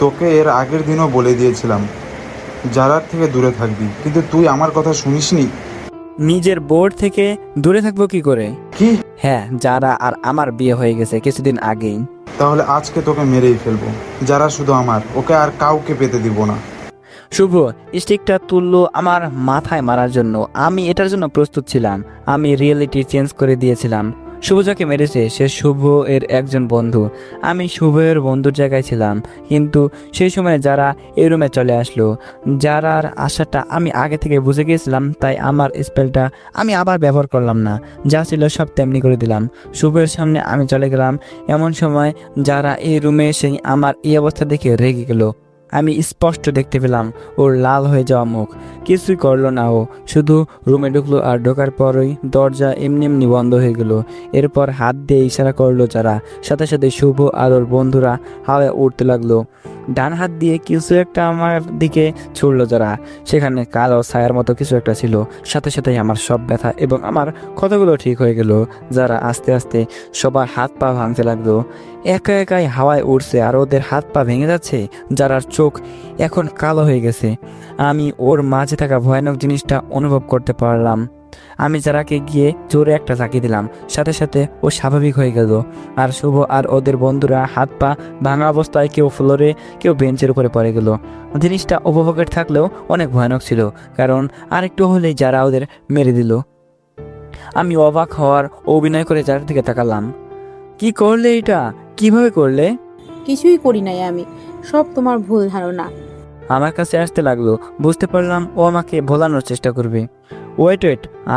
তোকে এর আগের দিনও বলে দিয়েছিলাম যারার থেকে দূরে থাকবি, কিন্তু তুই আমার কথা শুনিসনি। নিজের বোর্ড থেকে দূরে থাকবো কি করে? কি? হ্যাঁ, যারা আর আমার বিয়ে হয়ে গেছে কিছুদিন আগেই। তাহলে আজকে তোকে মেরেই ফেলবো। যারা শুধু আমার, ওকে আর কাউকে পেতে দিব না। শুভ স্টিকটা তুললো আমার মাথায় মারার জন্য। আমি এটার জন্য প্রস্তুত ছিলাম। আমি রিয়েলিটি চেঞ্জ করে দিয়েছিলাম। শুভ যাকে মেরেছে সে শুভ এর একজন বন্ধু। আমি শুভের বন্ধুর জায়গায় ছিলাম, কিন্তু সেই সময় যারা এই রুমে চলে আসলো। যারার আশাটা আমি আগে থেকে বুঝে গিয়েছিলাম, তাই আমার স্পেলটা আমি আবার ব্যবহার করলাম না। যা ছিল সব তেমনি করে দিলাম। শুভের সামনে আমি চলে গেলাম। এমন সময় যারা এই রুমে এসে আমার এই অবস্থা দেখে রেগে গেল। আমি স্পষ্ট দেখতে পেলাম ওর লাল হয়ে যাওয়া মুখ। কিছুই করলো না, ও শুধু রুমে ঢুকলো, আর ঢোকার পরই দরজা এমনি এমনি বন্ধ হয়ে গেল। এরপর হাত দিয়ে ইশারা করলো যারা, সাথে সাথে শুভ আর ওর বন্ধুরা হাওয়ায় উঠতে লাগলো। ডান হাত দিয়ে কিছু একটা আমার দিকে ছুড়লো যারা, সেখানে কালো ছায়ার মতো কিছু একটা ছিল। সাথে সাথেই আমার সব ব্যথা এবং আমার ক্ষতগুলো ঠিক হয়ে গেল। যারা আস্তে আস্তে সবার হাত পা ভাঙতে লাগলো। একা একাই হাওয়ায় উঠছে আর ওদের হাত পা ভেঙে যাচ্ছে। যারার চোখ এখন কালো হয়ে গেছে। আমি ওর মাঝে থাকা ভয়ানক জিনিসটা অনুভব করতে পারলাম। আমি যারাকে গিয়ে জোরে একটা ঝাঁকি দিলাম, সাথে সাথে ও স্বাভাবিক হয়ে গেল। আর শুভ আর ওদের বন্ধুরা হাত পা ভাঙা অবস্থায় কেউ ফ্লোরে, কেউ বেঞ্চের উপরে পড়ে গেল। জিনিসটা উপভোগের থাকলেও অনেক ভয়ানক ছিল, কারণ আরেকটু হলেই যারা ওদের মেরে দিল। আমি অবাক হওয়ার অভিনয় করে যার দিকে তাকালাম। কি করলে এটা? কিভাবে করলে? কিছুই করি নাই আমি, সব তোমার ভুল ধারণা। আমার কাছে আসতে লাগলো। বুঝতে পারলাম ও আমাকে ভোলানোর চেষ্টা করবে। ওয়েট,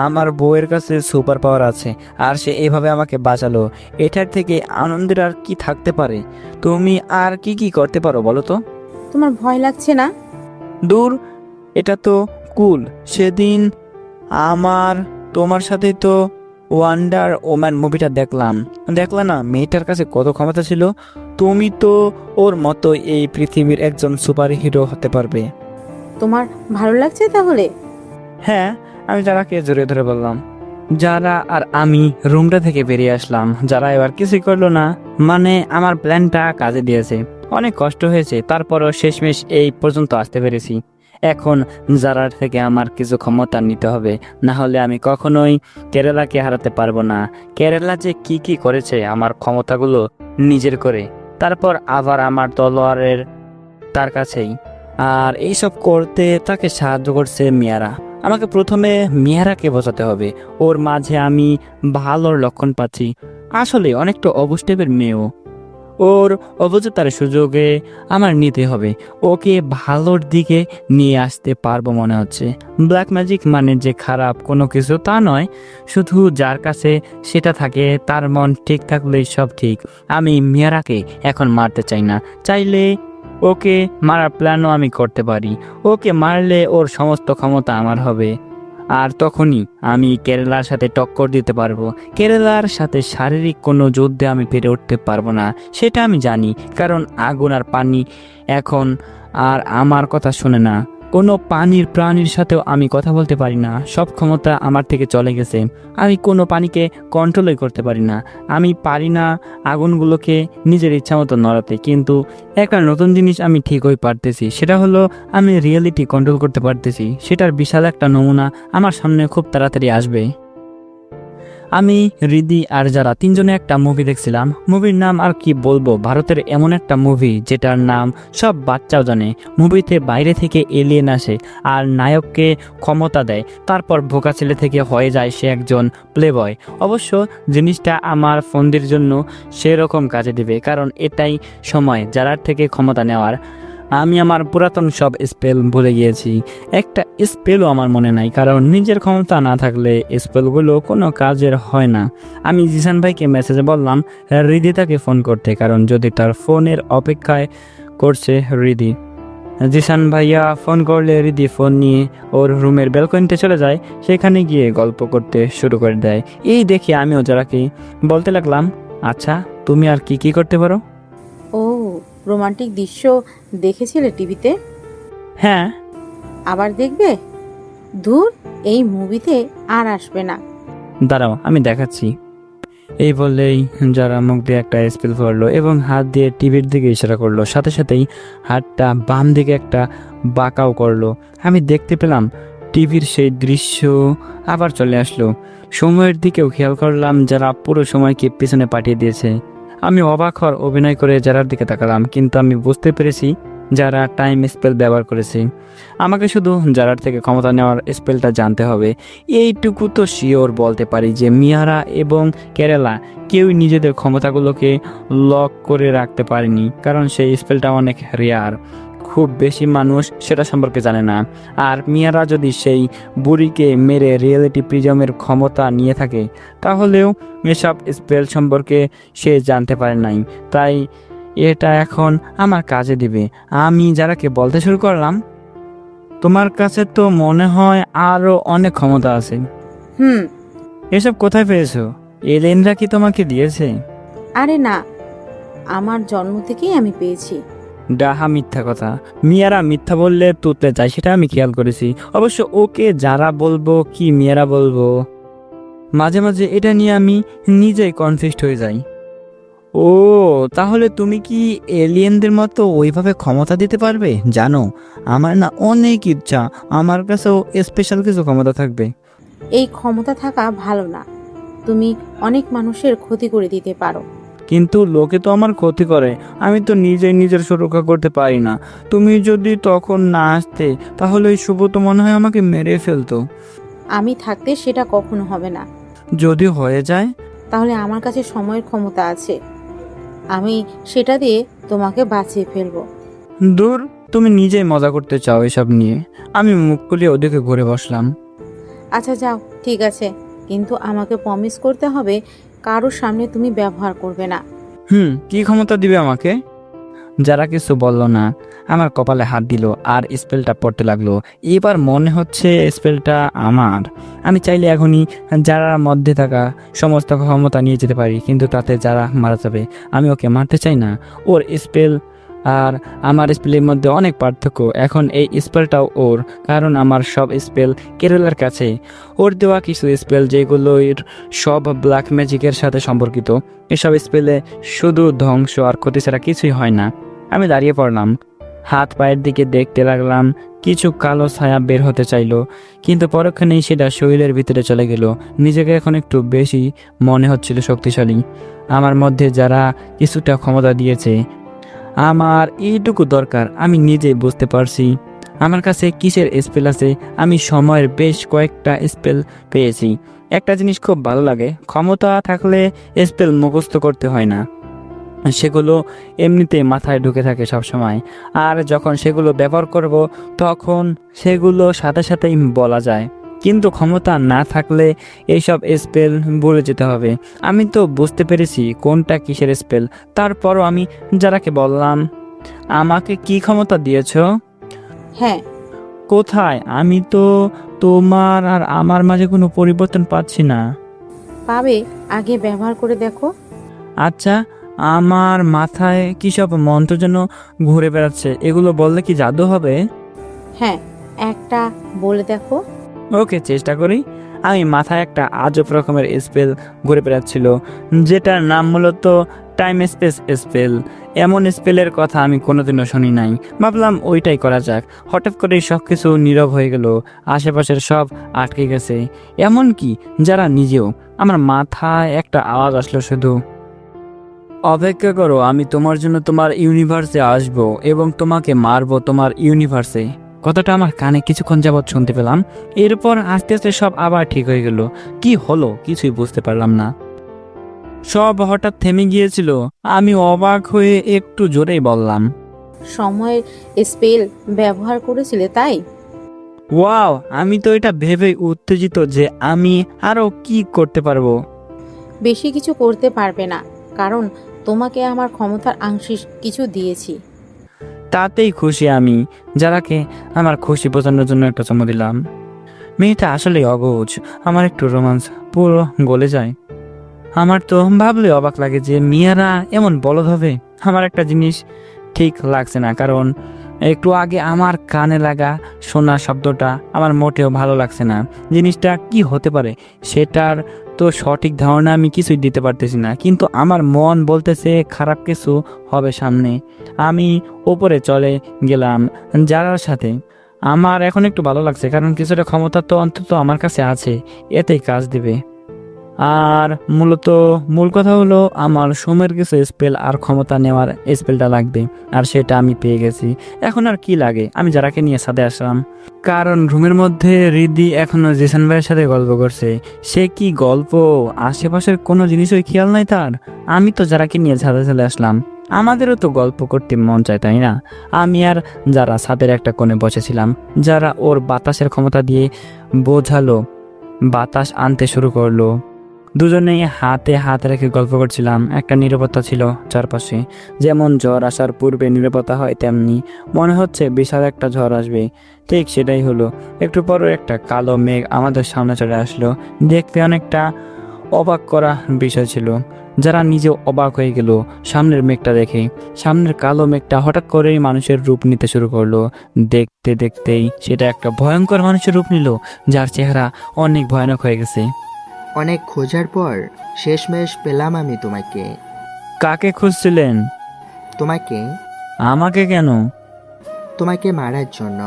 আমার বউয়ের কাছে সুপার পাওয়ার আছে, আর সে এভাবে আমাকে বাঁচালো। এটার থেকে আনন্দের আর কি থাকতে পারে? তুমি আর কি কি করতে পারো বলো তো? তোমার ভয় লাগছে না? দূর, এটা তো কুল। সেদিন তোমার সাথে তো ওয়ান্ডার ওম্যান মুভিটা দেখলাম না, মেয়েটার কাছে কত ক্ষমতা ছিল। তুমি তো ওর মতো এই পৃথিবীর একজন সুপার হিরো হতে পারবে। তোমার ভালো লাগছে তাহলে? হ্যাঁ, আমি যারাকে জড়িয়ে ধরে বললাম। যারা আর আমি রুমটা থেকে বেরিয়ে আসলাম। যারা এবার কিছুই করলো না, মানে আমার প্ল্যানটা কাজে দিয়েছে। অনেক কষ্ট হয়েছে, তারপরও শেষমেশ এই পর্যন্ত আসতে পেরেছি। এখন যারার থেকে আমার কিছু ক্ষমতা নিতে হবে, না হলে আমি কখনোই কেরালাকে হারাতে পারবো না। কেরালা যে কি কি করেছে আমার ক্ষমতাগুলো নিজের করে, তারপর আবার আমার তলোয়ারের তার কাছেই। আর এইসব করতে তাকে সাহায্য করছে মিয়ারা। আমাকে প্রথমে মিয়ারাকে বোঝাতে হবে। ওর মাঝে আমি ভালোর লক্ষণ পাচ্ছি। আসলে অনেকটা অবুঝ টাইপের মেয়েও। ওর অবুঝতার সুযোগে আমার নিতে হবে। ওকে ভালোর দিকে নিয়ে আসতে পারবো মনে হচ্ছে। ব্ল্যাক ম্যাজিক মানে যে খারাপ কোনো কিছু তা নয়, শুধু যার কাছে সেটা থাকে তার মন ঠিক থাকলেই সব ঠিক। আমি মিয়ারাকে এখন মারতে চাই না। চাইলে ওকে মারার প্ল্যানও আমি করতে পারি। ওকে মারলে ওর সমস্ত ক্ষমতা আমার হবে, আর তখনই আমি কেরালার সাথে টক্কর দিতে পারবো। কেরালার সাথে শারীরিক কোনো যুদ্ধে আমি পেরে উঠতে পারবো না, সেটা আমি জানি। কারণ আগুন আর পানি এখন আর আমার কথা শুনে না। কোনো পানির প্রাণীর সাথেও আমি কথা বলতে পারি না, সব ক্ষমতা আমার থেকে চলে গেছে। আমি কোনো পানিকে কন্ট্রোলই করতে পারি না। আমি পারি না আগুনগুলোকে নিজের ইচ্ছা মতো নড়াতে, কিন্তু একটা নতুন জিনিস আমি ঠিকই পারতেছি, সেটা হলো আমি রিয়েলিটি কন্ট্রোল করতে পারতেছি। সেটার বিশাল একটা নমুনা আমার সামনে খুব তাড়াতাড়ি আসবে। আমি, রিদি আর যারা তিনজনে একটা মুভি দেখছিলাম। মুভির নাম আর কি বলবো, ভারতের এমন একটা মুভি যেটার নাম সব বাচ্চাও জানে। মুভিতে বাইরে থেকে এলিয়েন আসে আর নায়ককে ক্ষমতা দেয়, তারপর বোকা ছেলে থেকে হয়ে যায় সে একজন প্লেবয়। অবশ্য জিনিসটা আমার ফন্দির জন্য সেরকম কাজে দেবে, কারণ এটাই সময় যারার থেকে ক্ষমতা নেওয়ার। আমি আমার পুরাতন সব স্পেল ভুলে গিয়েছি, একটা স্পেলও আমার মনে নাই, কারণ নিজের ক্ষমতা না থাকলে স্পেলগুলো কোনো কাজের হয় না। আমি জিসান ভাইকে মেসেজে বললাম রিদিতাকে ফোন করতে, কারণ যদি তার ফোনের অপেক্ষায় করছে রিদি। জিসান ভাইয়া ফোন করলে রিদি ফোন নিয়ে ওর রুমের ব্যালকনিতে চলে যায়, সেখানে গিয়ে গল্প করতে শুরু করে দেয়। এই দেখে আমিও যারাকে বলতে লাগলাম, আচ্ছা তুমি আর কি কি করতে পারো? ও, রোমান্টিক দৃশ্য দেখেছিলে টিভিতে? হ্যাঁ। আবার দেখবে? ধুর, এই মুভিতে আর আসবে না। দাঁড়াও আমি দেখাচ্ছি। এই বললেই যারা মুখ দিয়ে একটা স্পেল করলো এবং হাত দিয়ে টিভির দিকে ইশারা করলো, সাথে সাথেই হাতটা বাম দিকে একটা বাঁকাও করলো। আমি দেখতে পেলাম টিভির সেই দৃশ্য আবার চলে আসলো। সময়ের দিকেও খেয়াল করলাম, যারা পুরো সময়কে পিছনে পাঠিয়ে দিয়েছে। আমি অবাক হওয়ার অভিনয় করে যারার দিকে তাকালাম, কিন্তু আমি বুঝতে পেরেছি যারা টাইম স্পেল ব্যবহার করেছে। আমাকে শুধু যারার থেকে ক্ষমতা নেওয়ার স্পেলটা জানতে হবে। এইটুকু তো শিওর বলতে পারি যে মিয়ারা এবং কেরালা কেউই নিজেদের ক্ষমতাগুলোকে লক করে রাখতে পারেনি, কারণ সেই স্পেলটা অনেক রেয়ার। খুব বেশি মানুষ সেটা সম্পর্কে জানে না। আর মিয়ারা যদি সেই বুড়িকে মেরে রিয়েলিটি প্রিজমের ক্ষমতা নিয়ে থাকে, তাহলেও এসব স্পেল সম্পর্কে সে জানতে পারে নাই। তাই এটা এখন আমার কাজে দিবে। আমি যারাকে বলতে শুরু করলাম, তোমার কাছে তো মনে হয় আরো অনেক ক্ষমতা আছে। হুম। এসব কোথায় পেয়েছো? এলিয়েনরা কি তোমাকে দিয়েছে? আরে না, আমার জন্ম থেকেই আমি পেয়েছি। ডাহা মিথ্যা কথা। মিয়ারা মিথ্যা বললে তুতলে যায়, সেটা আমি খেয়াল করেছি। অবশ্য ওকে যারা বলবো কি মিয়ারা বলবো, মাঝে মাঝে এটা নিয়ে আমি নিজেই কনফিউজড হয়ে যাই। ও, তাহলে তুমি কি এলিয়েনদের মতো ওইভাবে ক্ষমতা দিতে পারবে? জানো, আমার না অনেক ইচ্ছা আমার কাছেও স্পেশাল কিছু ক্ষমতা থাকবে। এই ক্ষমতা থাকা ভালো না, তুমি অনেক মানুষের ক্ষতি করে দিতে পারো। কিন্তু লোকে তো আমার ক্ষতি করে, আমি তো নিজেই নিজের সুরক্ষা করতে পারি না। তুমি যদি তখন না আসতে, তাহলে ওই শুভ তো মনে হয় আমাকে মেরে ফেলতো। আমি থাকতে সেটা কখনো হবে না। যদি হয়ে যায়? তাহলে আমার কাছে সময়ের ক্ষমতা আছে, আমি সেটা দিয়ে তোমাকে বাঁচিয়ে ফেলবো। দূর, তুমি নিজেই মজা করতে চাও এসব নিয়ে। আমি মুখ খুলে ওদিকে ঘুরে বসলাম। আচ্ছা যাও, ঠিক আছে, কিন্তু আমাকে প্রমিস করতে হবে কারোর সামনে তুমি ব্যবহার করবে না। কি ক্ষমতা দিবে আমাকে? যারা কিছু বলল না, আমার কপালে হাত দিল আর স্পেলটা পড়তে লাগলো। এবার মনে হচ্ছে স্পেলটা আমার। আমি চাইলে এখনই যারার মধ্যে থাকা সমস্ত ক্ষমতা নিয়ে যেতে পারি, কিন্তু তাতে যারা মারা যাবে। আমি ওকে মারতে চাই না। ওর স্পেল আর আমার স্পেলের মধ্যে অনেক পার্থক্য। এখন এই স্পেলটাও ওর, কারণ আমার সব স্পেল কেরলার কাছে। ওর দেওয়া কিছু স্পেল যেগুলোর সব ব্ল্যাক ম্যাজিকের সাথে সম্পর্কিত। এসব স্পেলে শুধু ধ্বংস আর ক্ষতি ছাড়া কিছুই হয় না। আমি দাঁড়িয়ে পড়লাম, হাত পায়ের দিকে দেখতে লাগলাম। কিছু কালো ছায়া বের হতে চাইলো, কিন্তু পরক্ষণেই সেটা শরীরের ভিতরে চলে গেল। নিজেকে এখন একটু বেশি মনে হচ্ছিল শক্তিশালী। আমার মধ্যে যারা কিছুটা ক্ষমতা দিয়েছে, আমার এইটুকু দরকার আমি নিজেই বুঝতে পারছি। আমার কাছে কিসের স্পেল আছে? আমি সময়ের বেশ কয়েকটা স্পেল পেয়েছি। একটা জিনিস খুব ভালো লাগে, ক্ষমতা থাকলে স্পেল মুখস্থ করতে হয় না, সেগুলো এমনিতে মাথায় ঢুকে থাকে সব সময়। আর যখন সেগুলো ব্যবহার করব, তখন সেগুলো সাথে সাথেই বলা যায়। কিন্তু ক্ষমতা না থাকলে এইসব স্পেল ভুলে যেতে হবে। আমি তো বুঝতে পেরেছি কোনটা কিসের স্পেল, তারপরও আমি যারাকে বললাম, আমাকে কি ক্ষমতা দিয়েছো? হ্যাঁ। কোথায়? আমি তো তোমার আর আমার মাঝে কোনো পরিবর্তন পাচ্ছি না। পাবে, আগে ব্যবহার করে দেখো। আচ্ছা, আমার মাথায় কি সব মন্ত্র যেন ঘুরে বেড়াচ্ছে, এগুলো বললে কি জাদু হবে? হ্যাঁ, একটা বলে দেখো। ওকে, চেষ্টা করি। আমি মাথায় একটা আজব রকমের স্পেল ঘুরে বেড়াচ্ছিল, যেটার নাম মূলত টাইম স্পেস স্পেল। এমন স্পেলের কথা আমি কোনোদিনও শুনি নাই। ভাবলাম ওইটাই করা যাক। হঠাৎ করেই সব কিছু নীরব হয়ে গেল, আশেপাশের সব আটকে গেছে, এমনকি যারা নিজেও। আমার মাথায় একটা আওয়াজ আসলো শুধু, অপেক্ষা করো, আমি তোমার জন্য তোমার ইউনিভার্সে আসব এবং তোমাকে মারবো তোমার ইউনিভার্সে। কথাটা আমার কানে কিছুক্ষণ যাবৎ শুনতে পেলাম। এরপর আস্তে আস্তে সব আবার ঠিক হয়ে গেল। কি হলো কিছুই বুঝতে পারলাম না, সব হঠাৎ থেমে গিয়েছিল। আমি অবাক হয়ে একটু জোরেই বললাম, সময়ের স্পেল ব্যবহার করেছিলে তাই? ওয়াও! আমি তো এটা ভেবেই উত্তেজিত যে আমি আরো কি করতে পারবো। বেশি কিছু করতে পারবে না, কারণ তোমাকে আমার ক্ষমতার আংশিক কিছু দিয়েছি। তাতেই খুশি আমি। যারাকে আমার খুশি বোঝানোর জন্য একটা চুমু দিলাম। মেয়েটা আসলে অবুঝ। আমার একটু রোমান্স পুরো গলে যায়। আমার তো ভাবলে অবাক লাগে যে মেয়েরা এমন বলদ হবে। আমার একটা জিনিস ঠিক লাগছে না, কারণ একটু আগে আমার কানে লাগা শোনা শব্দটা আমার মোটেও ভালো লাগছে না। জিনিসটা কি হতে পারে সেটার তো সঠিক ধারণা আমি কিছুই দিতে পারতেছি না, কিন্তু আমার মন বলতেছে খারাপ কিছু হবে সামনে। আমি ওপরে চলে গেলাম যারার সাথে। আমার এখন একটু ভালো লাগছে, কারণ কিছুটা ক্ষমতা তো অন্তত আমার কাছে আছে, এতেই কাজ দিবে। আর মূল কথা হলো আমার সময়ের কিছু স্পেল আর ক্ষমতা নেওয়ার স্পেলটা লাগবে, আর সেটা আমি পেয়ে গেছি। এখন আর কি লাগে, আমি যারাকে নিয়ে ছাদে আসলাম, কারণ রুমের মধ্যে রিদি এখনো জেসন ভাইয়ের সাথে গল্প করছে। সে কি গল্প, আশেপাশের কোনো জিনিসই খেয়াল নাই তার। আমি তো যারাকে নিয়ে ছাদে চলে আসলাম। আমাদেরও তো গল্প করতে মন চায়, তাই না? আমি আর যারা ছাদের একটা কোণে বসেছিলাম। যারা ওর বাতাসের ক্ষমতা দিয়ে বোঝালো, বাতাস আনতে শুরু করলো। দুজনেই হাতে হাত রেখে গল্প করছিলাম। একটা নীরবতা ছিল চারপাশে, যেমন ঝড় আসার পূর্বে নীরবতা হয়, তেমনি মনে হচ্ছে বিশাল একটা ঝড় আসবে। ঠিক সেটাই হলো। একটু পর একটা কালো মেঘ আমাদের সামনে চলে আসলো। দেখতে অনেকটা অবাক করা বিষয় ছিল। যারা নিজেও অবাক হয়ে গেল সামনের মেঘটা দেখে। সামনের কালো মেঘটা হঠাৎ করেই মানুষের রূপ নিতে শুরু করলো। দেখতে দেখতেই সেটা একটা ভয়ঙ্কর মানুষের রূপ নিল, যার চেহারা অনেক ভয়ানক হয়ে গেছে। অনেক খোঁজার পর শেষমেশ পেলাম আমি তোমাকে। কাকে খুঁজছিলেন? তোমাকে। আমাকে কেন? তোমাকে মারার জন্য।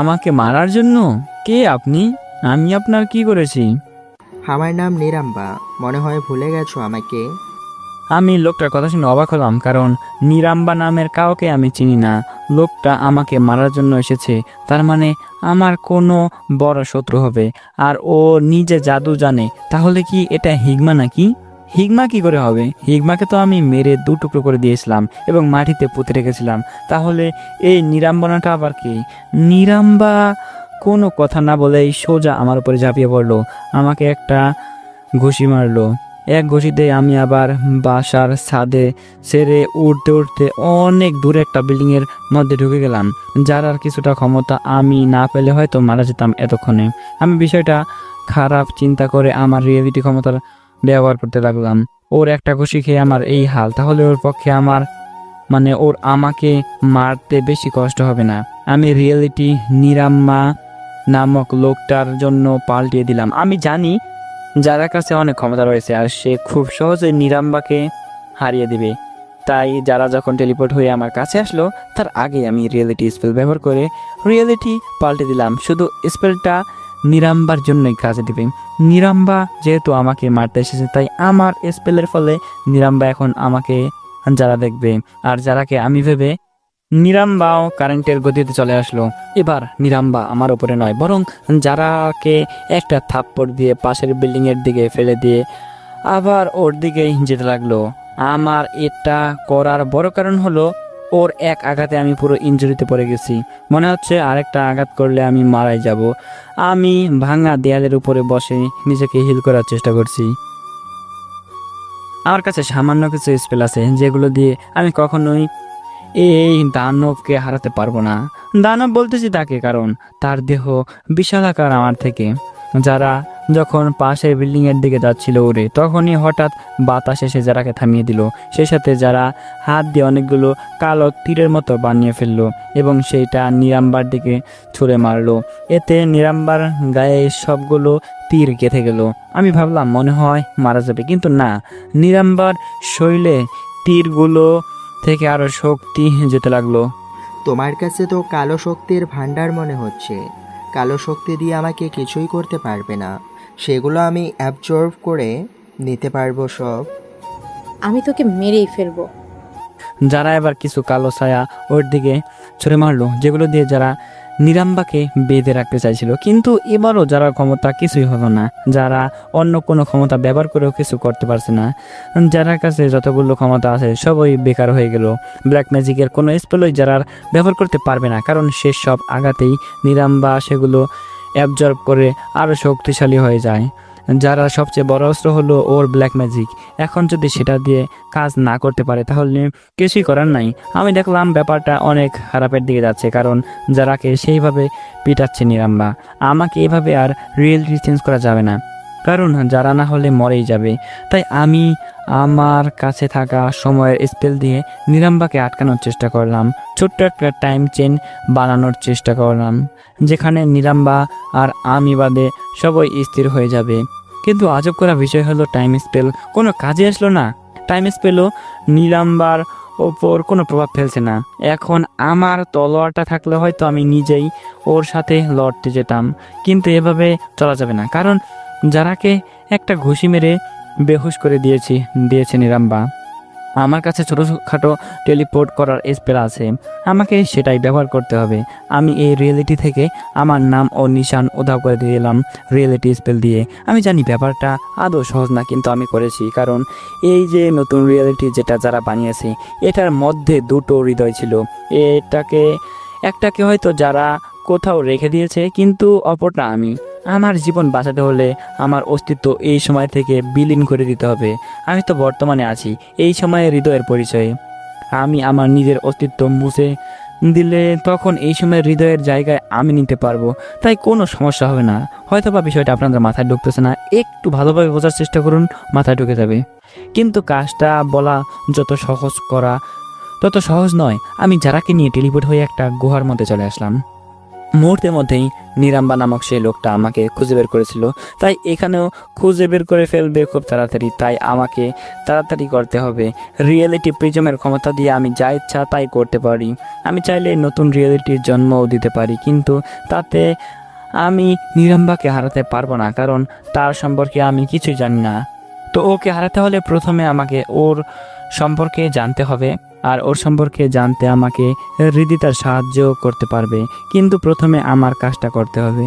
আমাকে মারার জন্য? কে আপনি? আমি আপনার কি করেছি? আমার নাম নিরাম্বা, মনে হয় ভুলে গেছো আমাকে। আমি লোকটার কথা শুনে অবাক হলাম, কারণ নিরাম্বা নামের কাউকে আমি চিনি না। লোকটা আমাকে মারার জন্য এসেছে, তার মানে আমার কোনো বড় শত্রু হবে। আর ও নিজে জাদু জানে, তাহলে কি এটা হিগমা নাকি? হিগমা কি করে হবে? হিগমাকে তো আমি মেরে দু টুকরো করে দিয়েছিলাম এবং মাটিতে পুঁতে রেখেছিলাম। তাহলে এই নিরাম্বনাটা আবার কি? নিরাম্বা কোনো কথা না বলেই সোজা আমার উপরে ঝাঁপিয়ে পড়লো, আমাকে একটা ঘুষি মারলো। এক ঘুষিতে আমি আবার বাসার ছাদে ছেড়ে উঠতে উঠতে অনেক দূরে একটা বিল্ডিংয়ের মধ্যে ঢুকে গেলাম। যার আর কিছুটা ক্ষমতা আমি না পেলে হয়তো মারা যেতাম এতক্ষণে। আমি বিষয়টা খারাপ চিন্তা করে আমার রিয়েলিটি ক্ষমতার ব্যবহার করতে লাগলাম। ওর একটা ঘুষি খেয়ে আমার এই হাল, তাহলে ওর পক্ষে ওর আমাকে মারতে বেশি কষ্ট হবে না। আমি রিয়েলিটি নিরাম্মা নামক লোকটার জন্য পাল্টিয়ে দিলাম। আমি জানি যার কাছে অনেক ক্ষমতা রয়েছে আর সে খুব সহজে নিরাম্বাকে হারিয়ে দিবে। তাই যারা যখন টেলিপোর্ট হয়ে আমার কাছে আসলো, তার আগে আমি রিয়েলিটি স্পেল ব্যবহার করে রিয়েলিটি পাল্টে দিলাম। শুধু স্পেলটা নিরাম্বার জন্যই কাজে দিবে। নিরাম্বা যেহেতু আমাকে মারতে এসেছে, তাই আমার স্পেলের ফলে নিরাম্বা এখন আমাকে যারা দেখবে। আর যারাকে আমি ভেবে নিরাম্বাও কারেন্টের গতিতে চলে আসলো। এবার নিরাম্বা আমার উপরে নয়, বরং যারাকে একটা থাপ্পড় দিয়ে পাশের বিল্ডিং এর দিকে ফেলে দিয়ে আবার ওর দিকেই যেতে লাগলো। আমার এটা করার বড় কারণ হলো ওর এক আঘাতে আমি পুরো ইনজুরিতে পড়ে গেছি। মনে হচ্ছে আরেকটা আঘাত করলে আমি মারাই যাব। আমি ভাঙা দেয়ালের উপরে বসে নিজেকে হিল করার চেষ্টা করছি। আমার কাছে সামান্য কিছু স্পেল আছে যেগুলো দিয়ে আমি কখনোই এই দানবকে হারাতে পারবো না। দানব বলতেছি তাকে, কারণ তার দেহ বিশালাকার আমার থেকে। যারা যখন পাশের বিল্ডিংয়ের দিকে যাচ্ছিল উড়ে, তখনই হঠাৎ বাতাস এসে যারাকে থামিয়ে দিল। সেই সাথে যারা হাত দিয়ে অনেকগুলো কালো তীরের মতো বানিয়ে ফেললো এবং সেইটা নিরাম্বার দিকে ছুঁড়ে মারলো। এতে নিরাম্বার গায়ে সবগুলো তীর গেঁথে গেল। আমি ভাবলাম মনে হয় মারা যাবে, কিন্তু না, নিরাম্বার শরীরে তীরগুলো থেকে আরো শক্তি যেতে লাগলো। তোমার কাছে তো কালো শক্তির ভাণ্ডার মনে হচ্ছে। কালো শক্তি দিয়ে আমাকে কিছুই করতে পারবে না, সেগুলো আমি অ্যাবজর্ব করে নিতে পারবো সব। আমি তোকে মেরেই ফেলবো। যারা এবার কিছু কালো ছায়া ওর দিকে ছুঁড়ে মারলো, যেগুলো দিয়ে যারা নিরাম্বাকে বেঁধে রাখতে চাইছিল। কিন্তু এবারও যারা ক্ষমতা কিছুই হলো না, যারা অন্য কোনো ক্ষমতা ব্যবহার করেও কিছু করতে পারছে না, যারা কাছে যতগুলো ক্ষমতা আছে সবই বেকার হয়ে গেল। ব্ল্যাক ম্যাজিকের কোনো স্পেলই যারা ব্যবহার করতে পারবে না, কারণ সে সব আঘাতেই নিরাম্বা সেগুলো অ্যাবজর্ব করে আরও শক্তিশালী হয়ে যায়। যারা সবচেয়ে বড় অস্ত্র হলো ওর ব্ল্যাক ম্যাজিক। এখন যদি সেটা দিয়ে কাজ না করতে পারে তাহলে কিছুই করার নাই। আমি দেখলাম ব্যাপারটা অনেক খারাপের দিকে যাচ্ছে, কারণ যারাকে সেইভাবে পিটাচ্ছে নিরাম্বা। আমাকে এভাবে আর রিয়েলিটি চেঞ্জ করা যাবে না, কারণ যারা না হলে মরেই যাবে। তাই আমি আমার কাছে থাকা সময়ের স্পেল দিয়ে নিরাম্বাকে আটকানোর চেষ্টা করলাম। ছোট্ট একটা টাইম চেন বানানোর চেষ্টা করলাম, যেখানে নিরাম্বা আর আমি বাদে সবাই স্থির হয়ে যাবে। কিন্তু আজব করা বিষয় হলো টাইম স্পেল কোনো কাজে আসলো না। টাইম স্পেলও নিরাম্বার ওপর কোনো প্রভাব ফেলছে না। এখন আমার তলোয়ারটা থাকলে হয়তো আমি নিজেই ওর সাথে লড়তে যেতাম, কিন্তু এভাবে চলা যাবে না, কারণ যারাকে একটা ঘুষি মেরে বেহুশ করে দিয়েছে নিরাম্বা। আমার কাছে ছোটোখাটো টেলিপোর্ট করার স্পেল আছে, আমাকে সেটাই ব্যবহার করতে হবে। আমি এই রিয়েলিটি থেকে আমার নাম ও নিশান উধাও করে দিলাম রিয়েলিটি স্পেল দিয়ে। আমি জানি ব্যাপারটা আদৌ সহজ না, কিন্তু আমি করেছি, কারণ এই যে নতুন রিয়েলিটি যেটা যারা বানিয়েছে, এটার মধ্যে দুটো হৃদয় ছিল। একটাকে হয়তো যারা কোথাও রেখে দিয়েছে, কিন্তু অপরটা আমি। আমার জীবন বাঁচাতে হলে আমার অস্তিত্ব এই সময় থেকে বিলীন করে দিতে হবে। আমি তো বর্তমানে আছি, এই সময়ে হৃদয়ের পরিচয়ে। আমি আমার নিজের অস্তিত্ব মুছে দিলে তখন এই সময় হৃদয়ের জায়গায় আমি নিতে পারবো, তাই কোনো সমস্যা হবে না। হয়তো বা বিষয়টা আপনাদের মাথায় ঢুকতেছে না, একটু ভালোভাবে বোঝার চেষ্টা করুন, মাথায় ঢুকে যাবে। কিন্তু কাজটা বলা যত সহজ, করা তত সহজ নয়। আমি যারাকে নিয়ে টেলিপোর্ট হয়ে একটা গুহার মধ্যে চলে আসলাম। মুহূর্তের মধ্যেই নিরাম্বা নামক সেই লোকটা আমাকে খুঁজে বের করেছিল, তাই এখানেও খুঁজে বের করে ফেলবে খুব তাড়াতাড়ি। তাই আমাকে তাড়াতাড়ি করতে হবে। রিয়েলিটি প্রিজমের ক্ষমতা দিয়ে আমি যা ইচ্ছা তাই করতে পারি। আমি চাইলে নতুন রিয়েলিটির জন্মও দিতে পারি, কিন্তু তাতে আমি নিরাম্বাকে হারাতে পারবো না, কারণ তার সম্পর্কে আমি কিছুই জানি না। তো ওকে হারাতে হলে প্রথমে আমাকে ওর সম্পর্কে জানতে হবে, আর ওর সম্পর্কে জানতে আমাকে হৃদিতার সাহায্য করতে পারবে। কিন্তু প্রথমে আমার কাজটা করতে হবে।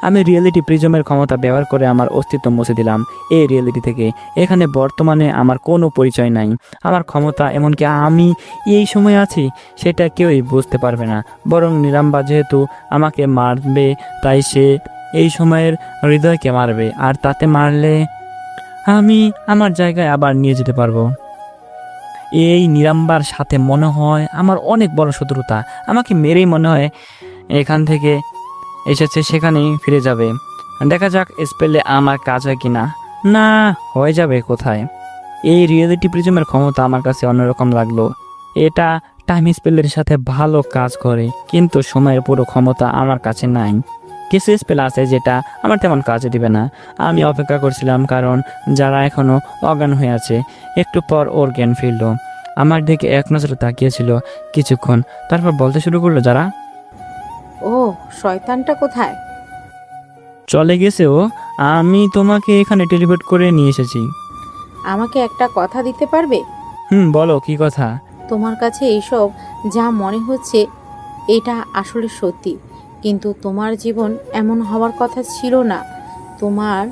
আমি রিয়েলিটি প্রিজমের ক্ষমতা ব্যবহার করে আমার অস্তিত্ব মুছে দিলাম এই রিয়েলিটি থেকে। এখানে বর্তমানে আমার কোনো পরিচয় নাই। আমার ক্ষমতা, এমনকি আমি এই সময় আছি, সেটা কেউই বুঝতে পারবে না। বরং নিরাম্বা যেহেতু আমাকে মারবে, তাই সে এই সময়ের হৃদয়কে মারবে, আর তাতে মারলে আমি আমার জায়গায় আবার নিয়ে যেতে পারবো। এই নিরাম্বার সাথে মনে হয় আমার অনেক বড় শত্রুতা। আমাকে মেরেই মনে হয় এখান থেকে এসেছে, সেখানেই ফিরে যাবে। দেখা যাক স্পেলে আমার কাজ হয় কি না। না, হয়ে যাবে কোথায়। এই রিয়েলিটি প্রিজমের ক্ষমতা আমার কাছে অন্যরকম লাগলো। এটা টাইম স্পেলের সাথে ভালো কাজ করে, কিন্তু সময়ের পুরো ক্ষমতা আমার কাছে নাই। কিছু স্পেল আছে যেটা আমার তেমন কাজে দিবে না। আমি অপেক্ষা করছিলাম, কারণ যারা এখনও অজ্ঞান হয়ে আছে। একটু পর ওর জ্ঞান ফিরল, আমার দিকে এক নজরে তাকিয়েছিল কিছুক্ষণ, তারপর বলতে শুরু করলো, যারা ও শয়তানটা কোথায়? চলে গেছে ও। আমি তোমাকে এখানে টেলিপোর্ট করে নিয়ে এসেছি। আমাকে একটা কথা দিতে পারবে? বলো, কি কথা? তোমার কাছে এইসব যা মনে হচ্ছে এটা আসলে সত্যি, কিন্তু তোমার জীবন এমন হওয়ার কথা ছিল না। তোমার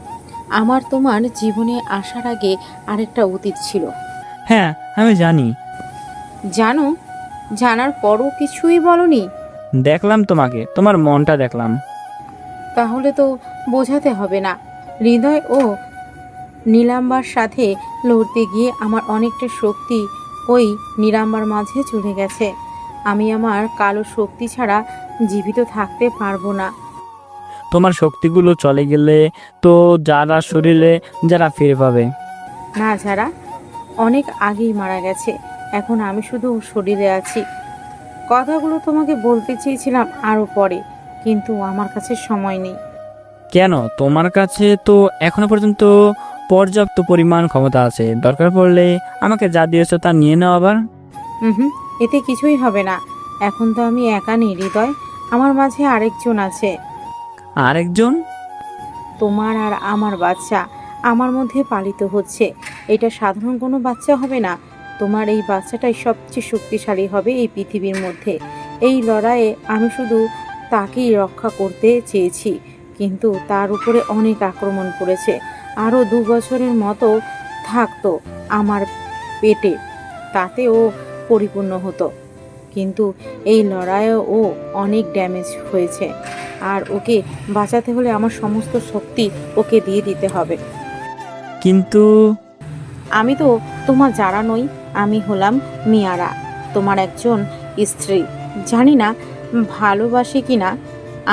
জীবনে আসার আগে আরেকটা অতীত ছিল। হ্যাঁ, আমি জানি। জানো, জানার পরও কিছুই বলনি? দেখলাম তোমাকে, তোমার মনটা দেখলাম। তাহলে তো বোঝাতে হবে না। হৃদয় ও নীলাম্বার সাথে লড়তে গিয়ে আমার অনেকটা শক্তি ওই নীলাম্বার মাঝে চলে গেছে। আমি আমার কালো শক্তি ছাড়া জীবিত থাকতে পারবো না। তোমার শক্তিগুলো চলে গেলে তো যারা শরীরে যারা ফিরে পাবে। না যারা অনেক আগেই মারা গেছে, এখন আমি শুধু শরীরে আছি। কথাগুলো তোমাকে বলতে চেয়েছিলাম আরও পরে, কিন্তু আমার কাছে সময় নেই। কেন? তোমার কাছে তো এখনো পর্যন্ত পর্যাপ্ত পরিমাণ ক্ষমতা আছে, দরকার পড়লে আমাকে যা দিয়েছো তা নিয়ে নাও আবার। হুম, এতে কিছুই হবে না। এখন তো আমি একা নেই হৃদয়, আমার মাঝে আরেকজন আছে। আরেকজন? তোমার আর আমার বাচ্চা আমার মধ্যে পালিত হচ্ছে। এটা সাধারণ কোনো বাচ্চা হবে না। তোমার এই বাচ্চাটাই সবচেয়ে শক্তিশালী হবে এই পৃথিবীর মধ্যে। এই লড়াইয়ে আমি শুধু তাকেই রক্ষা করতে চেয়েছি, কিন্তু তার উপরে অনেক আক্রমণ করেছে। আরও 2 বছরের মতো থাকতো আমার পেটে, তাতে ও পরিপূর্ণ হতো। কিন্তু এই লড়াইয়ে ও অনেক ড্যামেজ হয়েছে, আর ওকে বাঁচাতে হলে আমার সমস্ত শক্তি ওকে দিয়ে দিতে হবে। কিন্তু আমি তো তোমার যারা নই, আমি হলাম মিয়ারা, তোমার একজন স্ত্রী। জানি না ভালোবাসি কি না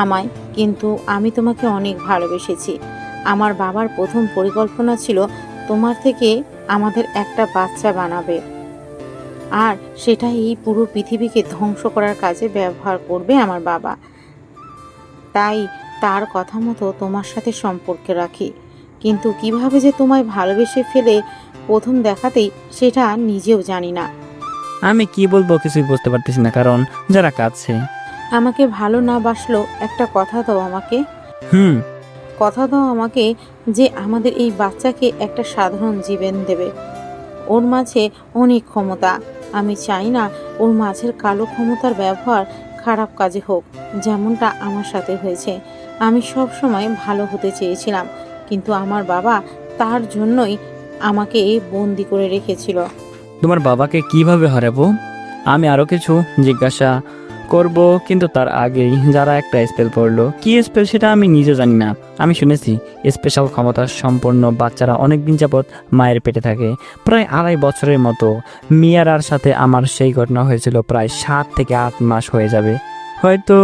আমায়, কিন্তু আমি তোমাকে অনেক ভালোবেসেছি। আমার বাবার প্রথম পরিকল্পনা ছিল তোমার থেকে আমাদের একটা বাচ্চা বানাবে, আর সেটা এই পুরো পৃথিবীকে ধ্বংস করার কাজে ব্যবহার করবে আমার বাবা। তাই তার কথা মতো তোমার সাথে সম্পর্ক রাখি, কিন্তু কিভাবে যে তোমায় ভালোবেসে ফেলে প্রথম দেখাতেই, সেটা নিজেও জানি না। আমি কি বলবো কিছুই বুঝতে পারতেছি না, কারণ যারা কাঁদছে। আমাকে ভালো না বাসলো একটা কথা দাও আমাকে। কথা দাও আমাকে যে আমাদের এই বাচ্চাকে একটা সাধারণ জীবন দেবে। ওর মাঝে অনেক ক্ষমতা, আমি চাই না ওর মাঝের কালো ক্ষমতার ব্যবহার খারাপ কাজে হোক, যেমনটা আমার সাথে হয়েছে। আমি সব সময় ভালো হতে চেয়েছিলাম, কিন্তু আমার বাবা তার জন্যই আমাকে বন্দি করে রেখেছিল। তোমার বাবাকে কিভাবে হারাবো? আমি আরো কিছু জিজ্ঞাসা করব, কিন্তু তার আগেই যারা একটা স্পেল পড়লো। কি স্পেল সেটা আমি নিজে জানি না। আমি শুনেছি স্পেশাল ক্ষমতা সম্পন্ন বাচ্চারা অনেকদিন যাবৎ মায়ের পেটে থাকে, প্রায় 2.5 বছরের মতো। মিয়ারার সাথে আমার সেই ঘটনা হয়েছিল প্রায় 7 থেকে 8 মাস হয়ে যাবে। হয়তো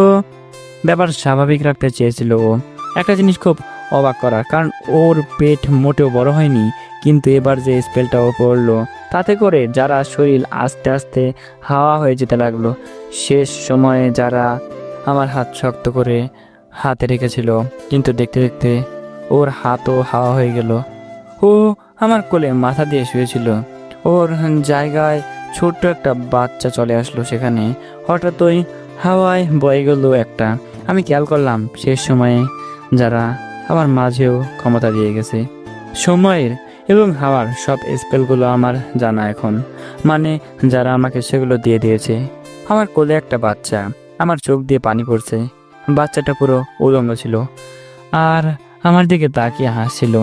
ব্যাপার স্বাভাবিক রাখতে চেয়েছিল ও। একটা জিনিস খুব অবাক করার, কারণ ওর পেট মোটেও বড় হয়নি, কিন্তু এবার যে স্পেলটাও পড়লো তাতে করে যারা শরীর আস্তে আস্তে হাওয়া হয়ে যেতে লাগলো। শেষ সময়ে যারা আমার হাত শক্ত করে হাতে রেখেছিল, কিন্তু দেখতে দেখতে ওর হাতও হাওয়া হয়ে গেল। ও আমার কোলে মাথা দিয়ে শুয়েছিল, ওর জায়গায় ছোট্ট একটা বাচ্চা চলে আসলো সেখানে। হঠাৎই হাওয়ায় বয়ে গেল একটা। আমি খেয়াল করলাম শেষ সময়ে যারা আমার মাঝেও ক্ষমতা দিয়ে গেছে। সময়ের এবং হাওয়ার সব স্পেলগুলো আমার জানা এখন, মানে যারা আমাকে সেগুলো দিয়ে দিয়েছে। আমার কোলে একটা বাচ্চা, আমার চোখ দিয়ে পানি পড়ছে। বাচ্চাটা পুরো উলঙ্গ ছিল আর আমার দিকে তাকিয়ে হাসছিল।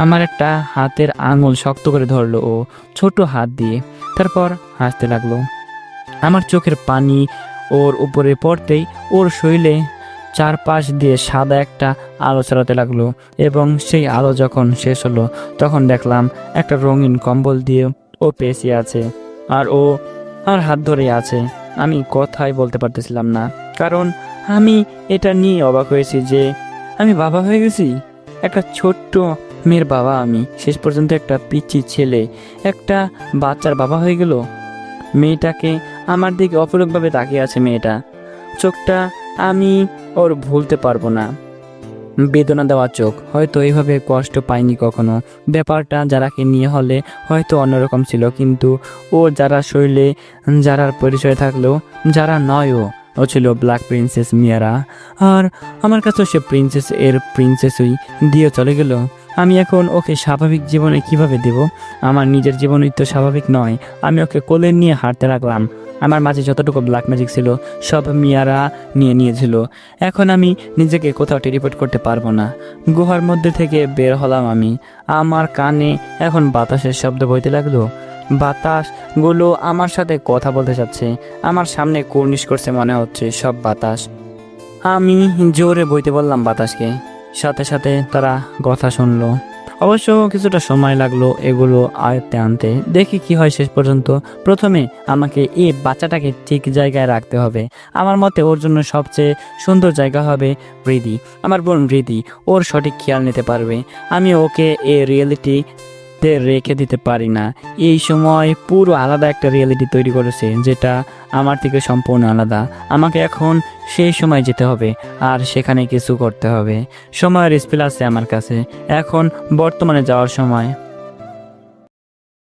আমার একটা হাতের আঙুল শক্ত করে ধরলো ও ছোট হাত দিয়ে, তারপর হাসতে লাগলো। আমার চোখের পানি ওর উপরে পড়তেই ওর শরীরে চারপাশ দিয়ে সাদা একটা আলো ছড়াতে লাগলো, এবং সেই আলো যখন শেষ হলো তখন দেখলাম একটা রঙিন কম্বল দিয়ে ও পেঁচিয়ে আছে, আর ও আমার হাত ধরে আছে। আমি কথাই বলতে পারতেছিলাম না, কারণ আমি এটা নিয়ে অবাক হয়েছি যে আমি বাবা হয়ে গেছি। একটা ছোট্ট মেয়ের বাবা আমি, শেষ পর্যন্ত একটা পিচ্চি ছেলে একটা বাচ্চার বাবা হয়ে গেল। মেয়েটাকে আমার দিকে অপলকভাবে তাকিয়ে আছে মেয়েটা, চোখটা আমি ওর ভুলতে পারবো না। বেদনা দেওয়া চোখ, হয়তো এইভাবে কষ্ট পাইনি কখনো। ব্যাপারটা যারাকে নিয়ে হলে হয়তো অন্যরকম ছিল, কিন্তু ও যারা শরীরে যারার পরিচয় থাকলেও যারা নয়, ও ছিল ব্ল্যাক প্রিন্সেস মিয়ারা। আর আমার কাছে সে প্রিন্সেস এর প্রিন্সেসই দিয়ে চলে গেল। আমি এখন ওকে স্বাভাবিক জীবনে কিভাবে দেব? আমার নিজের জীবনই তো স্বাভাবিক নয়। আমি ওকে কোলে নিয়ে হাঁটতে লাগলাম। আমার মাঝে যতটুকু ব্ল্যাক ম্যাজিক ছিল সব মিয়ারা নিয়ে নিয়েছিল। এখন আমি নিজেকে কোথাও টেলিপোর্ট করতে পারবো না। গুহার মধ্যে থেকে বের হলাম আমি। আমার কানে এখন বাতাসের শব্দ বইতে লাগলো। বাতাসগুলো আমার সাথে কথা বলতে চাচ্ছে। আমার সামনে কুর্নিশ করছে মনে হচ্ছে সব বাতাস। আমি জোরে বইতে বললাম বাতাসকে, সাথে সাথে তারা কথা শুনলো। অবশ্য কিছুটা সময় লাগলো এগুলো আয়ত্তে আনতে। দেখি কি হয় শেষ পর্যন্ত। প্রথমে আমাকে এই বাচ্চাটাকে ঠিক জায়গায় রাখতে হবে। আমার মতে ওর জন্য সবচেয়ে সুন্দর জায়গা হবে হৃদি, আমার বোন হৃদি। ওর সঠিক খেয়াল নিতে পারবে। আমি ওকে এই রিয়েলিটিতে রেখে দিতে পারি না। এই সময় পুরো আলাদা একটা রিয়েলিটি তৈরি করেছে, যেটা আমার থেকে সম্পূর্ণ আলাদা। আমাকে এখন সেই সময় যেতে হবে আর সেখানে কিছু করতে হবে। সময়ের স্পেল আছে আমার কাছে, এখন বর্তমানে যাওয়ার সময়।